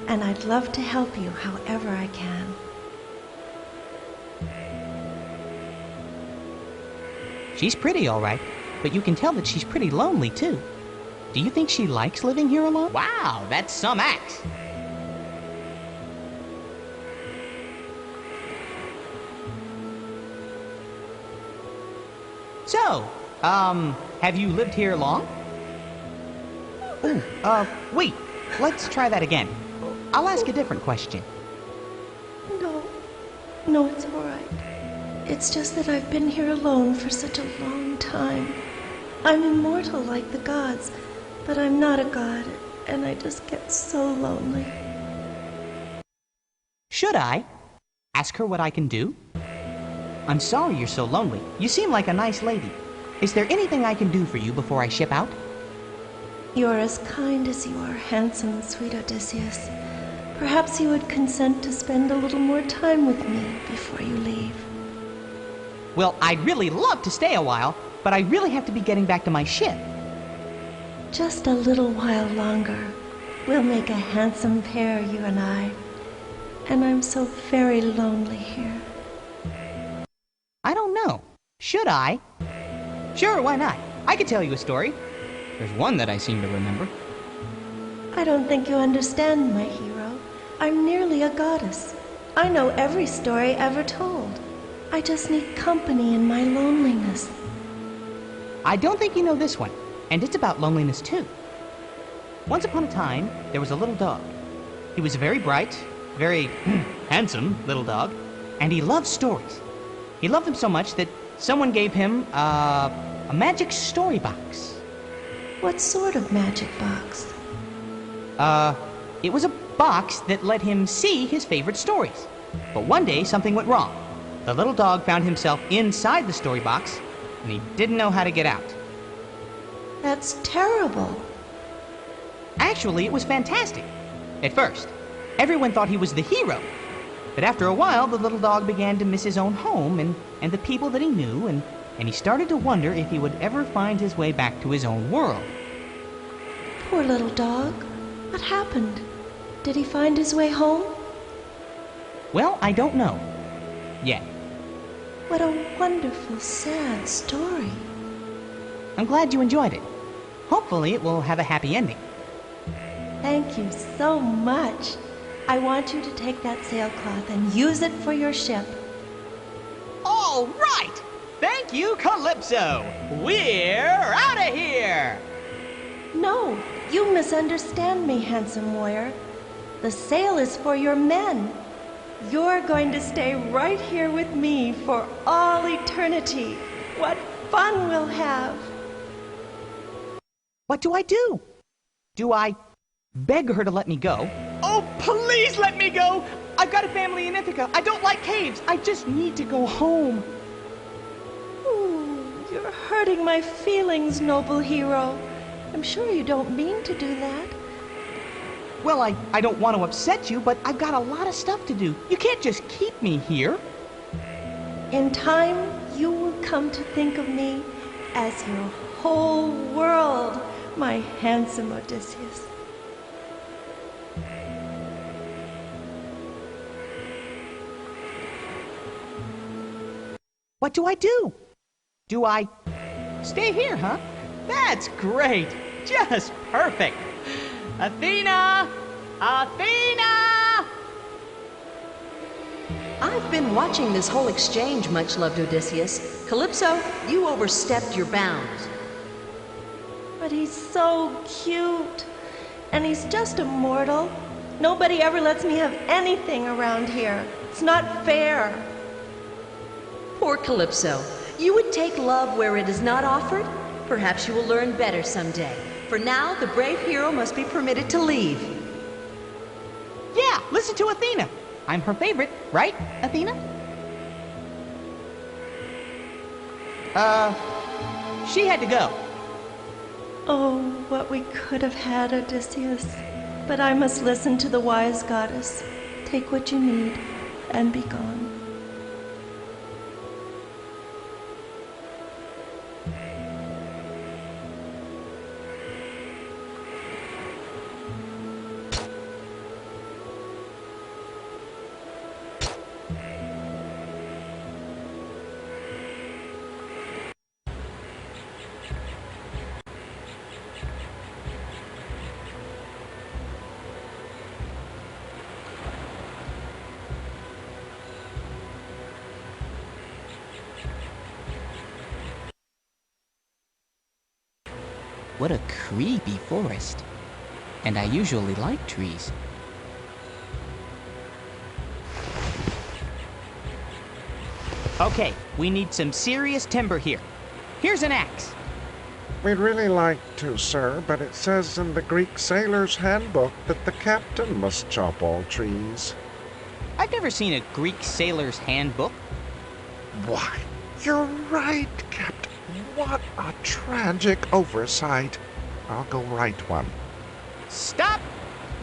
and I'd love to help you however I can. She's pretty, all right, but you can tell that she's pretty lonely, too. Do you think she likes living here alone? Wow, that's some act. So, have you lived here long? Ooh, wait, let's try that again. I'll ask a different question. No, it's all right. It's just that I've been here alone for such a long time. I'm immortal like the gods, but I'm not a god, and I just get so lonely. Should I ask her what I can do? I'm sorry you're so lonely. You seem like a nice lady. Is there anything I can do for you before I ship out? You're as kind as you are handsome, sweet Odysseus. Perhaps you would consent to spend a little more time with me before you leave. Well, I'd really love to stay a while, but I really have to be getting back to my ship. Just a little while longer. We'll make a handsome pair, you and I. And I'm so very lonely here. I don't know. Should I? Sure, why not? I could tell you a story. There's one that I seem to remember. I don't think you understand, my hero. I'm nearly a goddess. I know every story ever told. I just need company in my loneliness. I don't think you know this one, and it's about loneliness too. Once upon a time, there was a little dog. He was a very bright, very handsome little dog, and he loved stories. He loved them so much that someone gave him a magic story box. What sort of magic box? It was a box that let him see his favorite stories. But one day, something went wrong. The little dog found himself inside the story box, and he didn't know how to get out. That's terrible. Actually, it was fantastic. At first, everyone thought he was the hero. But after a while, the little dog began to miss his own home and the people that he knew, and he started to wonder if he would ever find his way back to his own world. Poor little dog. What happened? Did he find his way home? Well, I don't know. Yet. What a wonderful, sad story. I'm glad you enjoyed it. Hopefully it will have a happy ending. Thank you so much. I want you to take that sailcloth and use it for your ship. All right! Thank you, Calypso! We're out of here! No, you misunderstand me, handsome warrior. The sail is for your men. You're going to stay right here with me for all eternity. What fun we'll have! What do I do? Do I beg her to let me go? Oh, please let me go! I've got a family in Ithaca. I don't like caves. I just need to go home. Ooh, you're hurting my feelings, noble hero. I'm sure you don't mean to do that. Well, I don't want to upset you, but I've got a lot of stuff to do. You can't just keep me here. In time, you will come to think of me as your whole world, my handsome Odysseus. What do I do? Do I stay here, huh? That's great. Just perfect. Athena! Athena! I've been watching this whole exchange, much-loved Odysseus. Calypso, you overstepped your bounds. But he's so cute. And he's just a mortal. Nobody ever lets me have anything around here. It's not fair. Poor Calypso. You would take love where it is not offered? Perhaps you will learn better someday. For now, the brave hero must be permitted to leave. Yeah, listen to Athena. I'm her favorite, right, Athena? She had to go. Oh, what we could have had, Odysseus. But I must listen to the wise goddess. Take what you need and be gone. What a creepy forest. And I usually like trees. Okay, we need some serious timber here. Here's an axe. We'd really like to, sir, but it says in the Greek Sailor's Handbook that the captain must chop all trees. I've never seen a Greek sailor's handbook. Why, you're right, Captain. What a tragic oversight. I'll go write one. Stop!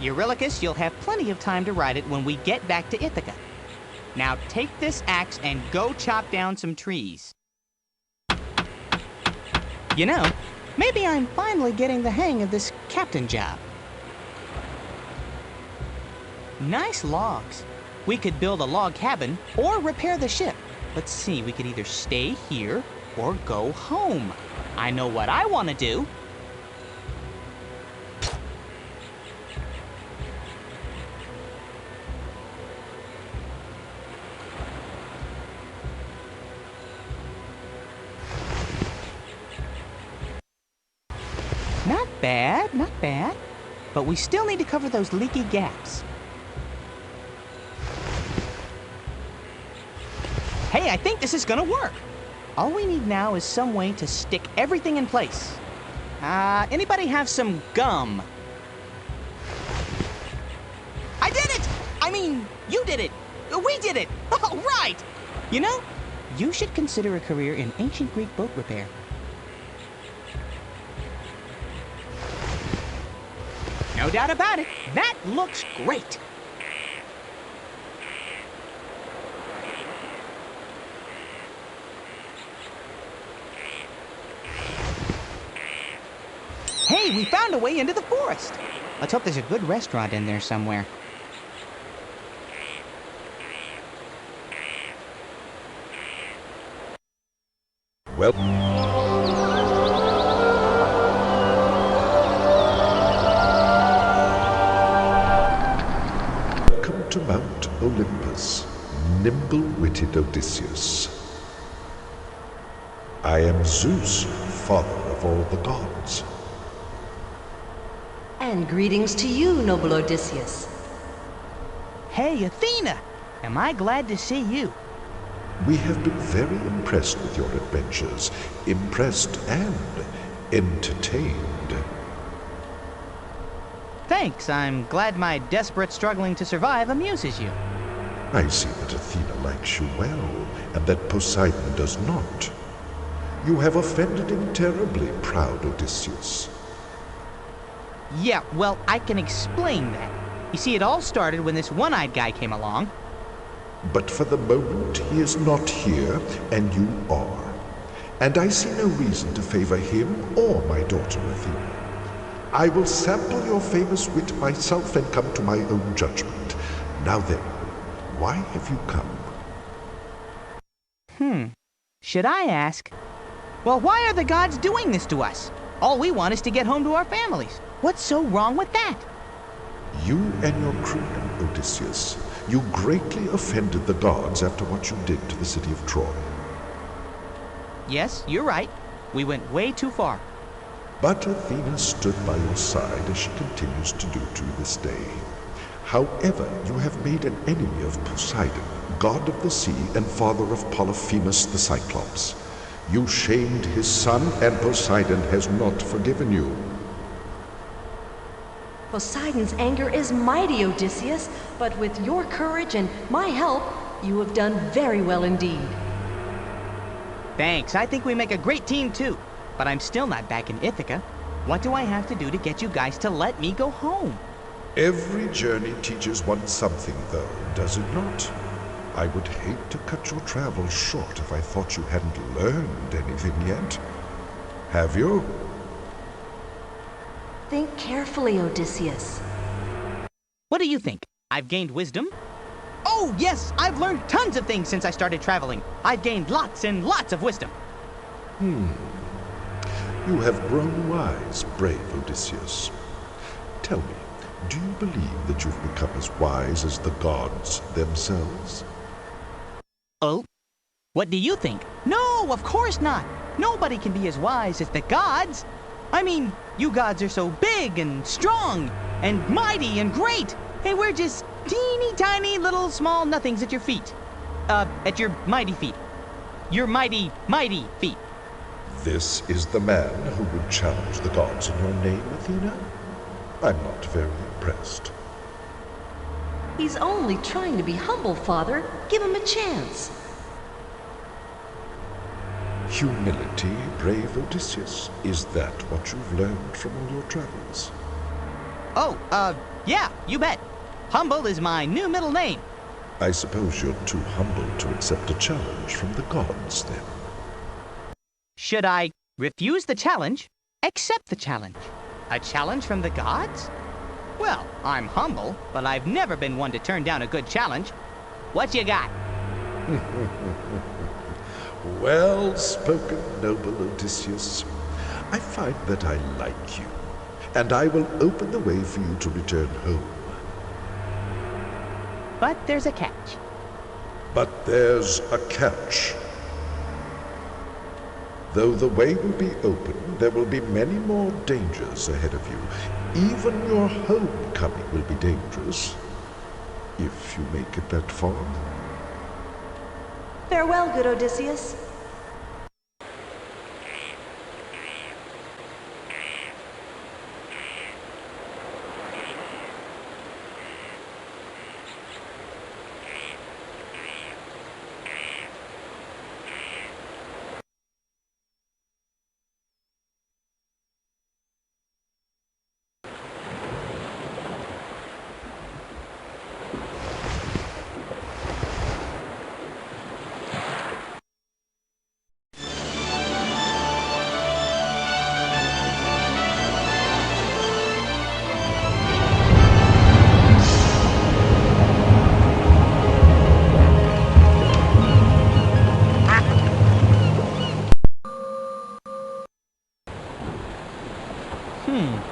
Eurylochus, you'll have plenty of time to write it when we get back to Ithaca. Now take this axe and go chop down some trees. You know, maybe I'm finally getting the hang of this captain job. Nice logs. We could build a log cabin or repair the ship. Let's see, we could either stay here or go home. I know what I want to do. Not bad, not bad. But we still need to cover those leaky gaps. Hey, I think this is gonna work. All we need now is some way to stick everything in place. Anybody have some gum? I did it! I mean, you did it! We did it! All right! You know, you should consider a career in ancient Greek boat repair. No doubt about it. That looks great. Hey, we found a way into the forest. Let's hope there's a good restaurant in there somewhere. Well... Welcome to Mount Olympus, nimble-witted Odysseus. I am Zeus, father of all the gods. And greetings to you, noble Odysseus. Hey, Athena! Am I glad to see you? We have been very impressed with your adventures. Impressed and entertained. Thanks. I'm glad my desperate struggling to survive amuses you. I see that Athena likes you well, and that Poseidon does not. You have offended him terribly, proud Odysseus. Yeah, well, I can explain that. You see, it all started when this one-eyed guy came along. But for the moment, he is not here, and you are. And I see no reason to favor him or my daughter Athena. I will sample your famous wit myself and come to my own judgment. Now then, why have you come? Should I ask? Well, why are the gods doing this to us? All we want is to get home to our families. What's so wrong with that? You and your crewmen, Odysseus, you greatly offended the gods after what you did to the city of Troy. Yes, you're right. We went way too far. But Athena stood by your side as she continues to do to this day. However, you have made an enemy of Poseidon, god of the sea and father of Polyphemus the Cyclops. You shamed his son, and Poseidon has not forgiven you. Poseidon's anger is mighty, Odysseus, but with your courage and my help, you have done very well indeed. Thanks, I think we make a great team too. But I'm still not back in Ithaca. What do I have to do to get you guys to let me go home? Every journey teaches one something, though, does it not? I would hate to cut your travels short if I thought you hadn't learned anything yet. Have you? Think carefully, Odysseus. What do you think? I've gained wisdom? Oh, yes! I've learned tons of things since I started traveling. I've gained lots and lots of wisdom. You have grown wise, brave Odysseus. Tell me, do you believe that you've become as wise as the gods themselves? Oh? What do you think? No, of course not! Nobody can be as wise as the gods! I mean, you gods are so big and strong and mighty and great! Hey, we're just teeny tiny little small nothings at your feet. At your mighty feet. Your mighty, mighty feet. This is the man who would challenge the gods in your name, Athena? I'm not very impressed. He's only trying to be humble, Father. Give him a chance. Humility, brave Odysseus. Is that what you've learned from all your travels? Oh, yeah, you bet. Humble is my new middle name. I suppose you're too humble to accept a challenge from the gods, then. Should I refuse the challenge? Accept the challenge? A challenge from the gods? Well, I'm humble, but I've never been one to turn down a good challenge. What you got? Well spoken, noble Odysseus. I find that I like you, and I will open the way for you to return home. But there's a catch. But there's a catch. Though the way will be open, there will be many more dangers ahead of you. Even your homecoming will be dangerous, if you make it that far. Farewell, good Odysseus.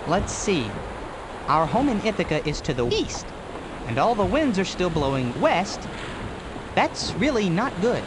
Let's see. Our home in Ithaca is to the east, and all the winds are still blowing west. That's really not good.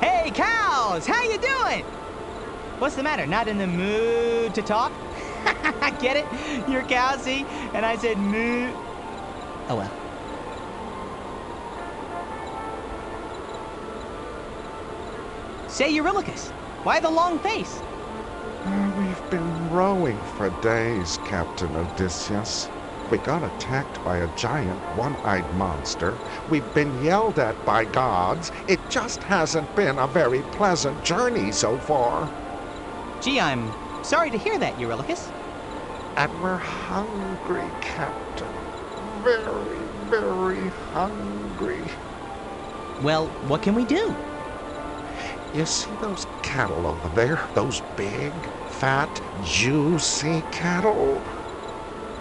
Hey, cows! How you doing? What's the matter? Not in the mood to talk? Get it? You're cows, see? And I said moo. Oh well. Say, Eurylochus, why the long face? We've been rowing for days, Captain Odysseus. We got attacked by a giant one-eyed monster. We've been yelled at by gods. It just hasn't been a very pleasant journey so far. Gee, I'm sorry to hear that, Eurylochus. And we're hungry, Captain. Very, very hungry. Well, what can we do? You see those cattle over there? Those big, fat, juicy cattle?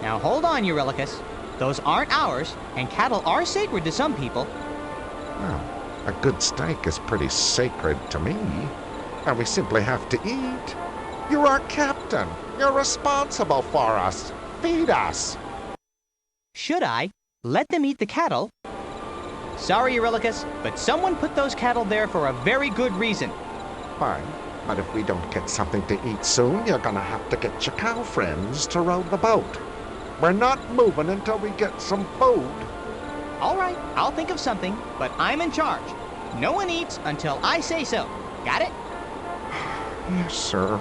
Now hold on, Eurylochus. Those aren't ours, and cattle are sacred to some people. Well, a good steak is pretty sacred to me. and we simply have to eat. You're our captain. You're responsible for us. Feed us. Should I let them eat the cattle? Sorry, Eurylochus, but someone put those cattle there for a very good reason. Fine, but if we don't get something to eat soon, you're gonna have to get your cow friends to row the boat. We're not moving until we get some food. All right, I'll think of something, but I'm in charge. No one eats until I say so. Got it? Yes, sir.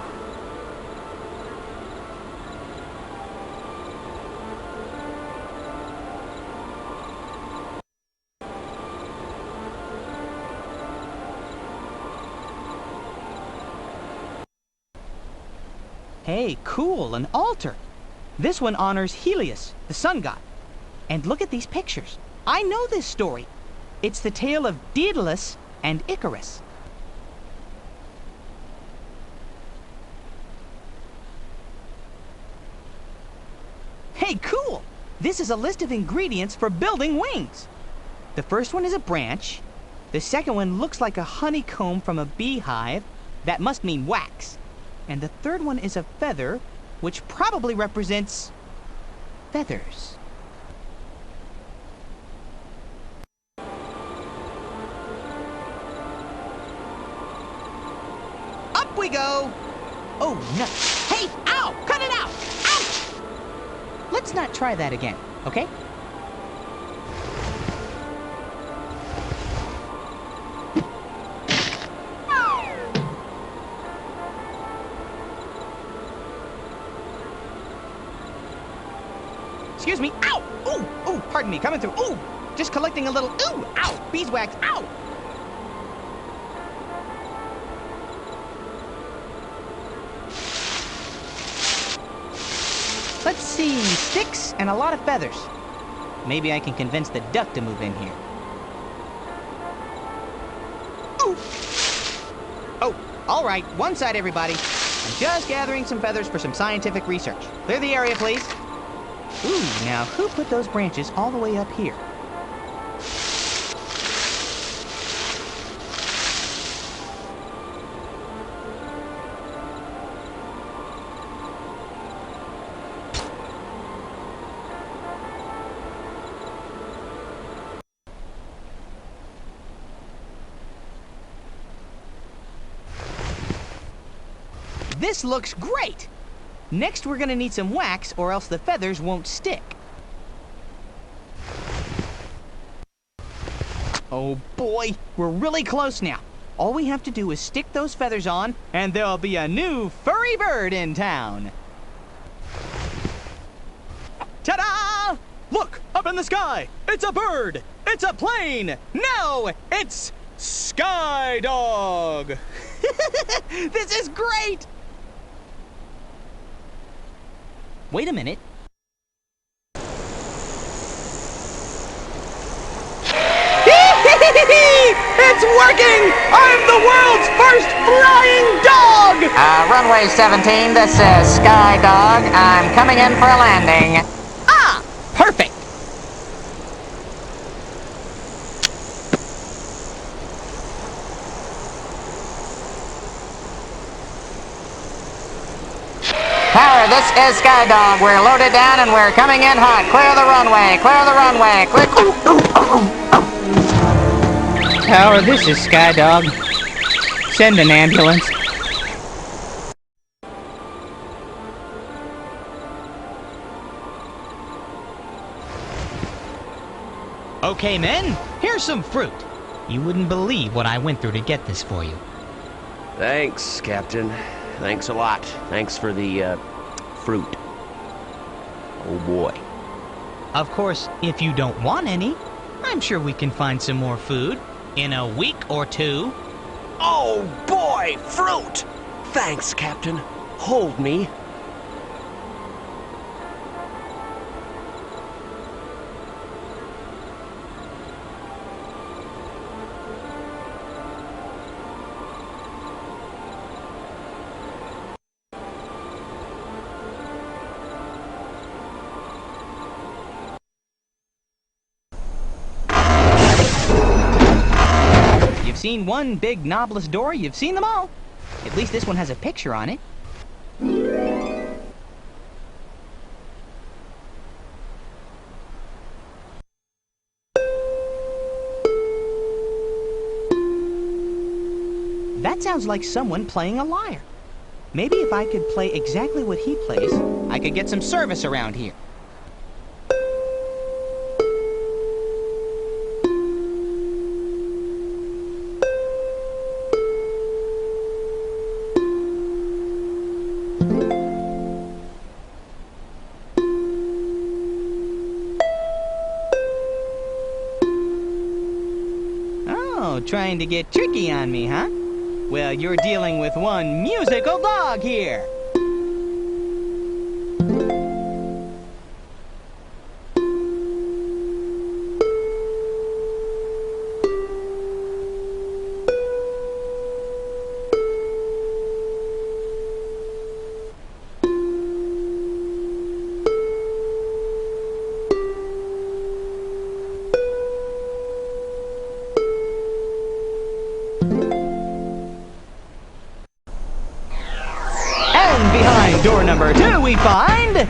Hey, cool, an altar. This one honors Helios, the sun god. And look at these pictures. I know this story. It's the tale of Daedalus and Icarus. Hey, cool! This is a list of ingredients for building wings. The first one is a branch. The second one looks like a honeycomb from a beehive. That must mean wax. And the third one is a feather, which probably represents feathers. Up we go! Oh, no. Hey, ow! Cut it out! Ouch! Let's not try that again, okay? Excuse me. Ow! Ooh! Ooh! Pardon me. Coming through. Ooh! Just collecting a little. Ooh! Ow! Beeswax. Ow! Let's see. Sticks and a lot of feathers. Maybe I can convince the duck to move in here. Ooh! Oh, all right. One side, everybody. I'm just gathering some feathers for some scientific research. Clear the area, please. Ooh, now who put those branches all the way up here? This looks great! Next, we're gonna need some wax, or else the feathers won't stick. Oh boy, we're really close now. All we have to do is stick those feathers on, and there'll be a new furry bird in town. Ta-da! Look, up in the sky! It's a bird! It's a plane! No, it's Sky Dog! This is great! Wait a minute. It's working! I'm the world's first flying dog! Runway 17, this is Sky Dog. I'm coming in for a landing. Ah! Perfect! Tower, this is Sky Dog. We're loaded down and we're coming in hot. Clear the runway, clear the runway, Tower, this is Sky Dog. Send an ambulance. Okay, men, here's some fruit. You wouldn't believe what I went through to get this for you. Thanks, Captain. Thanks a lot. Thanks for the, fruit. Oh boy. Of course, if you don't want any, I'm sure we can find some more food in a week or two. Oh boy, fruit! Thanks, Captain. Hold me. You've seen one big knobless door, you've seen them all. At least this one has a picture on it. That sounds like someone playing a lyre. Maybe if I could play exactly what he plays, I could get some service around here. Oh, trying to get tricky on me, huh? Well, you're dealing with one musical dog here. Door number 2, we find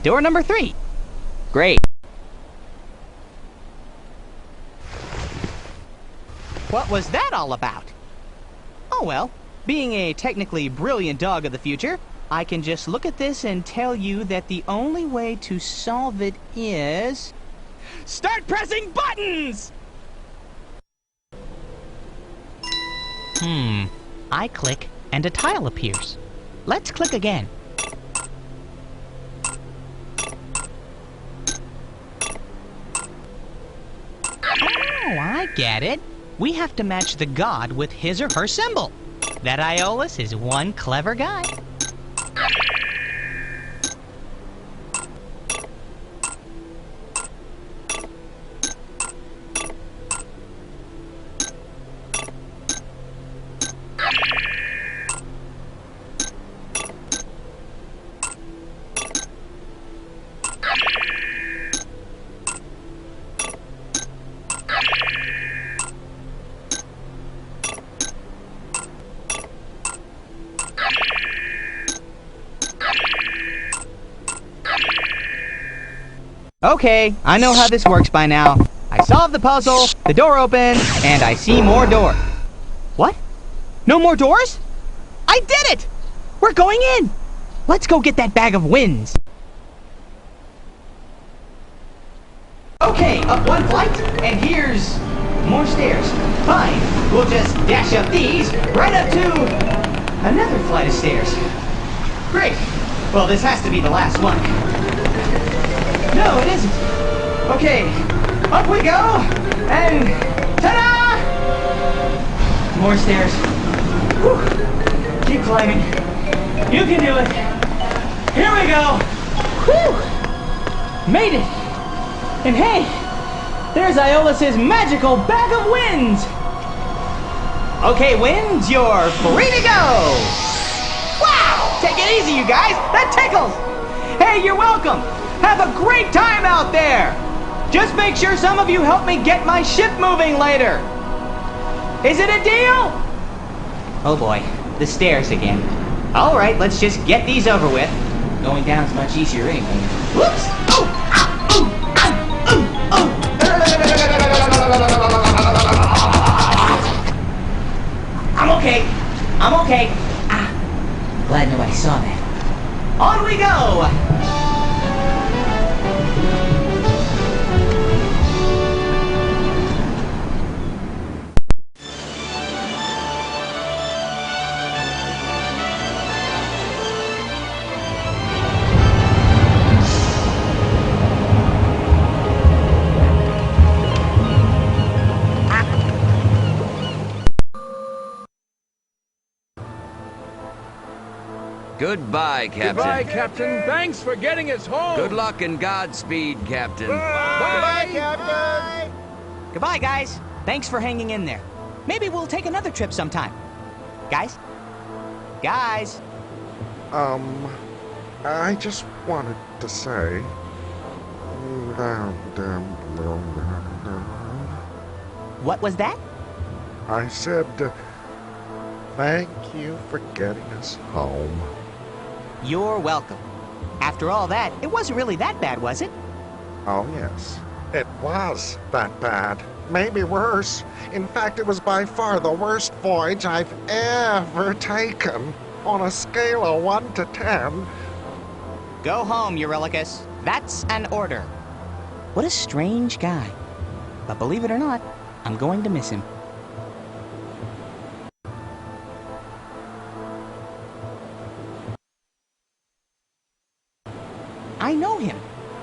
door number 3. Great. What was that all about? Oh well, being a technically brilliant dog of the future, I can just look at this and tell you that the only way to solve it is... start pressing buttons! I click and a tile appears. Let's click again. Oh, I get it. We have to match the god with his or her symbol. That Iolus is one clever guy. Okay, I know how this works by now. I solved the puzzle, the door opens, and I see more doors. What? No more doors? I did it! We're going in! Let's go get that bag of wins. Okay, up one flight, and here's more stairs. Fine, we'll just dash up these right up to another flight of stairs. Great. Well, this has to be the last one. No, it isn't. Okay, up we go, and ta-da! More stairs. Whew. Keep climbing. You can do it. Here we go. Whew. Made it. And hey, there's Iolus's magical bag of wins. Okay, wins, you're free to go. Wow, take it easy, you guys. That tickles. Hey, you're welcome. Have a great time out there! Just make sure some of you help me get my ship moving later! Is it a deal? Oh boy, the stairs again. Alright, let's just get these over with. Going down's much easier anyway. Whoops! Oh! Ow! Ooh! Ow! Ooh! I'm okay. I'm okay. Ah, glad nobody saw that. On we go! Goodbye, Captain. Goodbye, Captain. Thanks for getting us home. Good luck and Godspeed, Captain. Bye, Captain. Goodbye, guys. Thanks for hanging in there. Maybe we'll take another trip sometime. Guys? Guys? I just wanted to say... What was that? I said, thank you for getting us home. You're welcome. After all that, it wasn't really that bad, was it? Oh, yes. It was that bad. Maybe worse. In fact, it was by far the worst voyage I've ever taken. On a scale of 1 to 10. Go home, Eurylochus. That's an order. What a strange guy. But believe it or not, I'm going to miss him. I know him.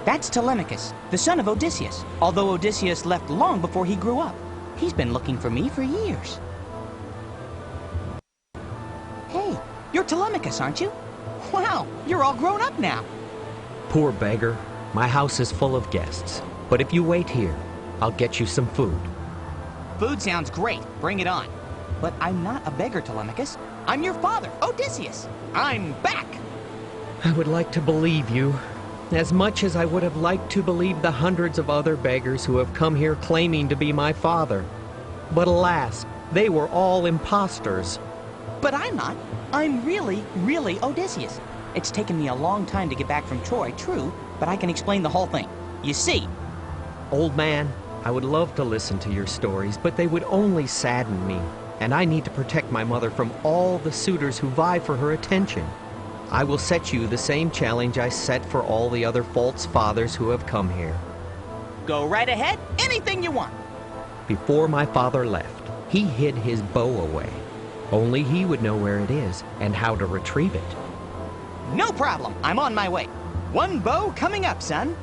That's Telemachus, the son of Odysseus. Although Odysseus left long before he grew up. He's been looking for me for years. Hey, you're Telemachus, aren't you? Wow, you're all grown up now. Poor beggar. My house is full of guests. But if you wait here, I'll get you some food. Food sounds great. Bring it on. But I'm not a beggar, Telemachus. I'm your father, Odysseus. I'm back. I would like to believe you, as much as I would have liked to believe the hundreds of other beggars who have come here claiming to be my father. But alas, they were all imposters. But I'm not. I'm really, really Odysseus. It's taken me a long time to get back from Troy, true, but I can explain the whole thing. You see... Old man, I would love to listen to your stories, but they would only sadden me, and I need to protect my mother from all the suitors who vie for her attention. I will set you the same challenge I set for all the other false fathers who have come here. Go right ahead. Anything you want. Before my father left, he hid his bow away. Only he would know where it is and how to retrieve it. No problem. I'm on my way. One bow coming up, son.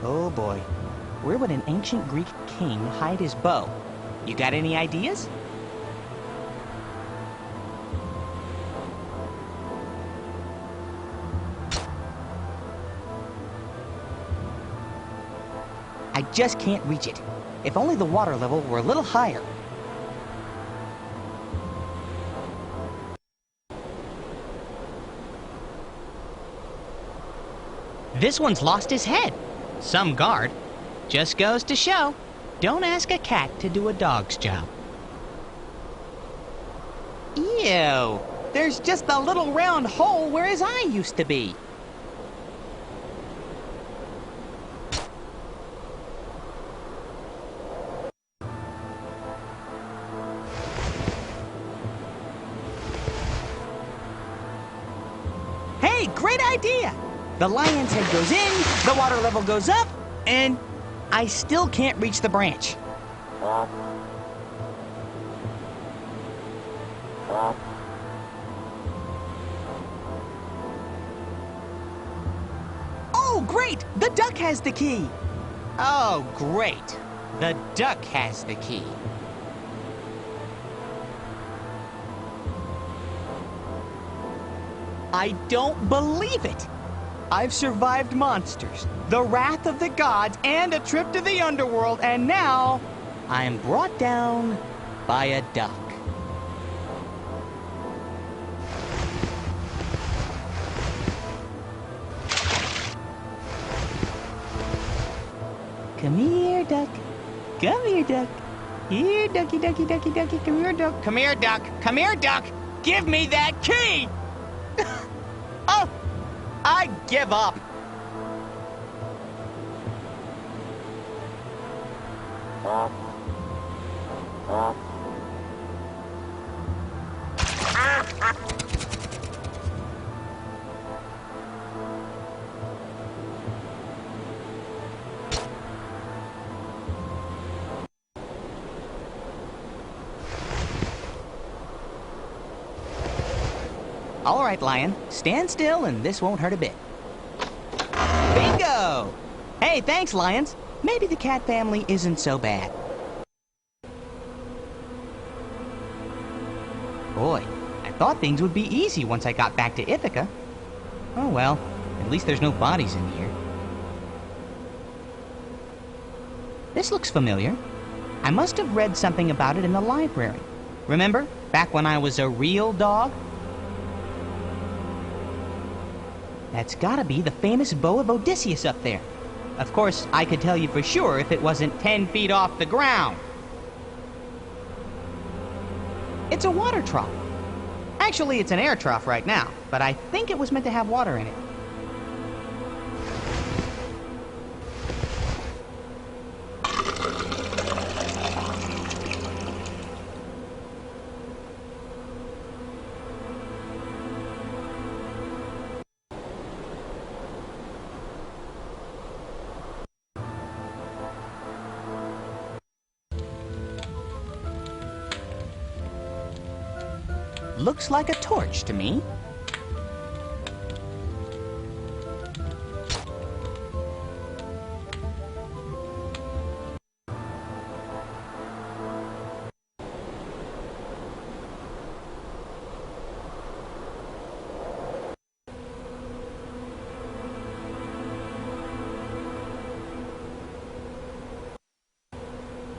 Oh boy. Where would an ancient Greek king hide his bow? You got any ideas? I just can't reach it. If only the water level were a little higher. This one's lost his head. Some guard. Just goes to show, don't ask a cat to do a dog's job. Ew, there's just a little round hole where his eye used to be. Hey, great idea! The lion's head goes in, the water level goes up, and I still can't reach the branch. Oh, great! The duck has the key! Oh, great! The duck has the key. I don't believe it! I've survived monsters, the wrath of the gods, and a trip to the underworld, and now I'm brought down by a duck. Come here, duck. Come here, duck. Here, ducky, ducky, ducky, ducky. Come here, duck. Come here, duck. Come here, duck. Give me that key! Oh! I give up. All right, Lion. Stand still and this won't hurt a bit. Bingo! Hey, thanks, Lions. Maybe the cat family isn't so bad. Boy, I thought things would be easy once I got back to Ithaca. Oh well, at least there's no bodies in here. This looks familiar. I must have read something about it in the library. Remember, back when I was a real dog? That's gotta be the famous bow of Odysseus up there. Of course, I could tell you for sure if it wasn't 10 feet off the ground. It's a water trough. Actually, it's an air trough right now, but I think it was meant to have water in it. Looks like a torch to me.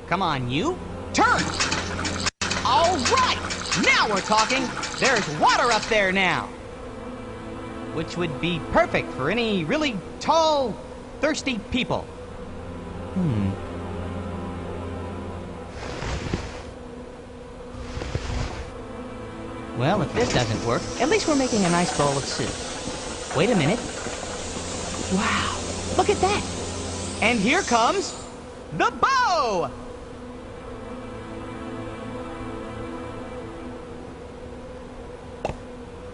Come on, you. Turn! All right! Now we're talking! There's water up there now! Which would be perfect for any really tall, thirsty people. Well, if this doesn't work, at least we're making a nice bowl of soup. Wait a minute. Wow, look at that! And here comes the bow!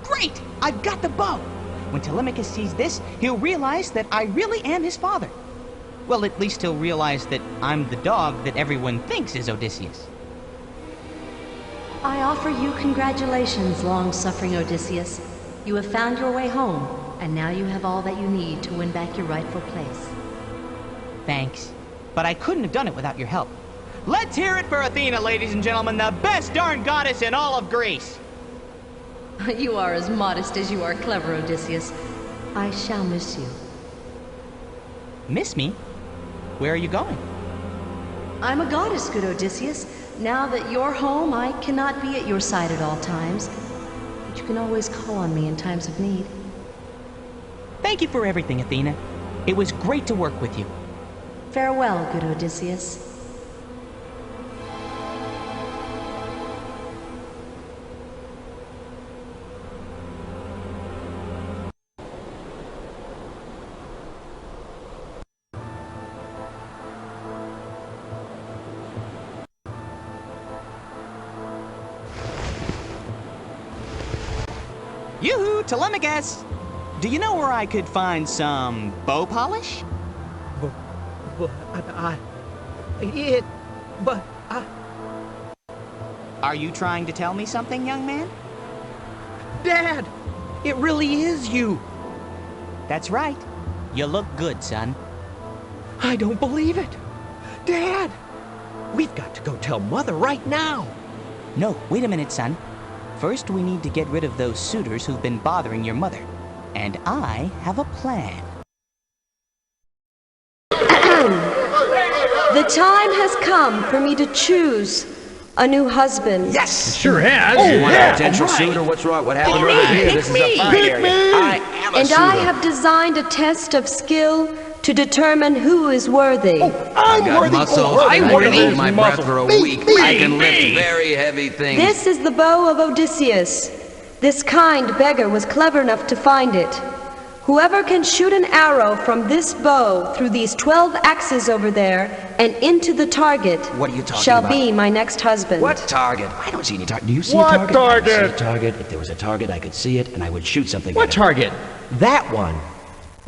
Great! I've got the bow! When Telemachus sees this, he'll realize that I really am his father. Well, at least he'll realize that I'm the dog that everyone thinks is Odysseus. I offer you congratulations, long-suffering Odysseus. You have found your way home, and now you have all that you need to win back your rightful place. Thanks. But I couldn't have done it without your help. Let's hear it for Athena, ladies and gentlemen, the best darn goddess in all of Greece! You are as modest as you are clever, Odysseus. I shall miss you. Miss me? Where are you going? I'm a goddess, good Odysseus. Now that you're home, I cannot be at your side at all times. But you can always call on me in times of need. Thank you for everything, Athena. It was great to work with you. Farewell, good Odysseus. Yoo-hoo, Telemachus! Do you know where I could find some bow polish? Are you trying to tell me something, young man? Dad! It really is you! That's right. You look good, son. I don't believe it! Dad! We've got to go tell Mother right now! No, wait a minute, son. First, we need to get rid of those suitors who've been bothering your mother. And I have a plan. The time has come for me to choose a new husband. Yes! It sure has. You want a potential suitor? What's wrong? What happened right here? This is a fine area. I am a And suitor. I have designed a test of skill to determine who is worthy. I've got muscles. I can hold my breath for a week. I can lift very heavy things. This is the bow of Odysseus. This kind beggar was clever enough to find it. Whoever can shoot an arrow from this bow through these 12 axes over there and into the target What are you talking shall about? be my next husband. What target? I don't see any target. Do you see What a target? target? I don't see a target. If there was a target, I could see it, and I would shoot something What at it. target? That one.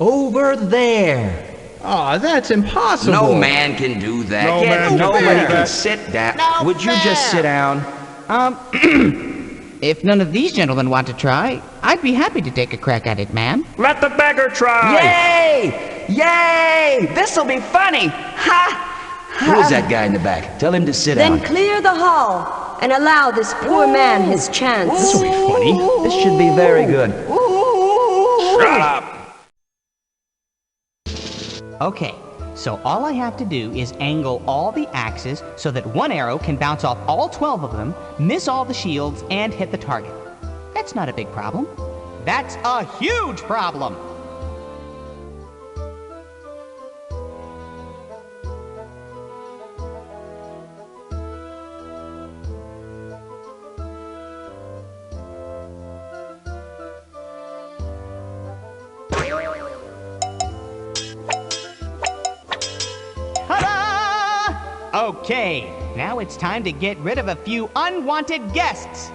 Over there. Aw, that's impossible. No man can do that. No man can do Nobody that. can sit down. No Would you just sit down? If none of these gentlemen want to try, I'd be happy to take a crack at it, ma'am. Let the beggar try. Yay! Yay! This'll be funny! Ha! Who is that guy in the back? Tell him to sit Then down. clear the hall and allow this poor man his chance. This'll be funny. This should be very good. Shut up. Okay, so all I have to do is angle all the axes so that one arrow can bounce off all 12 of them, miss all the shields, and hit the target. That's not a big problem. That's a huge problem! Okay, now it's time to get rid of a few unwanted guests.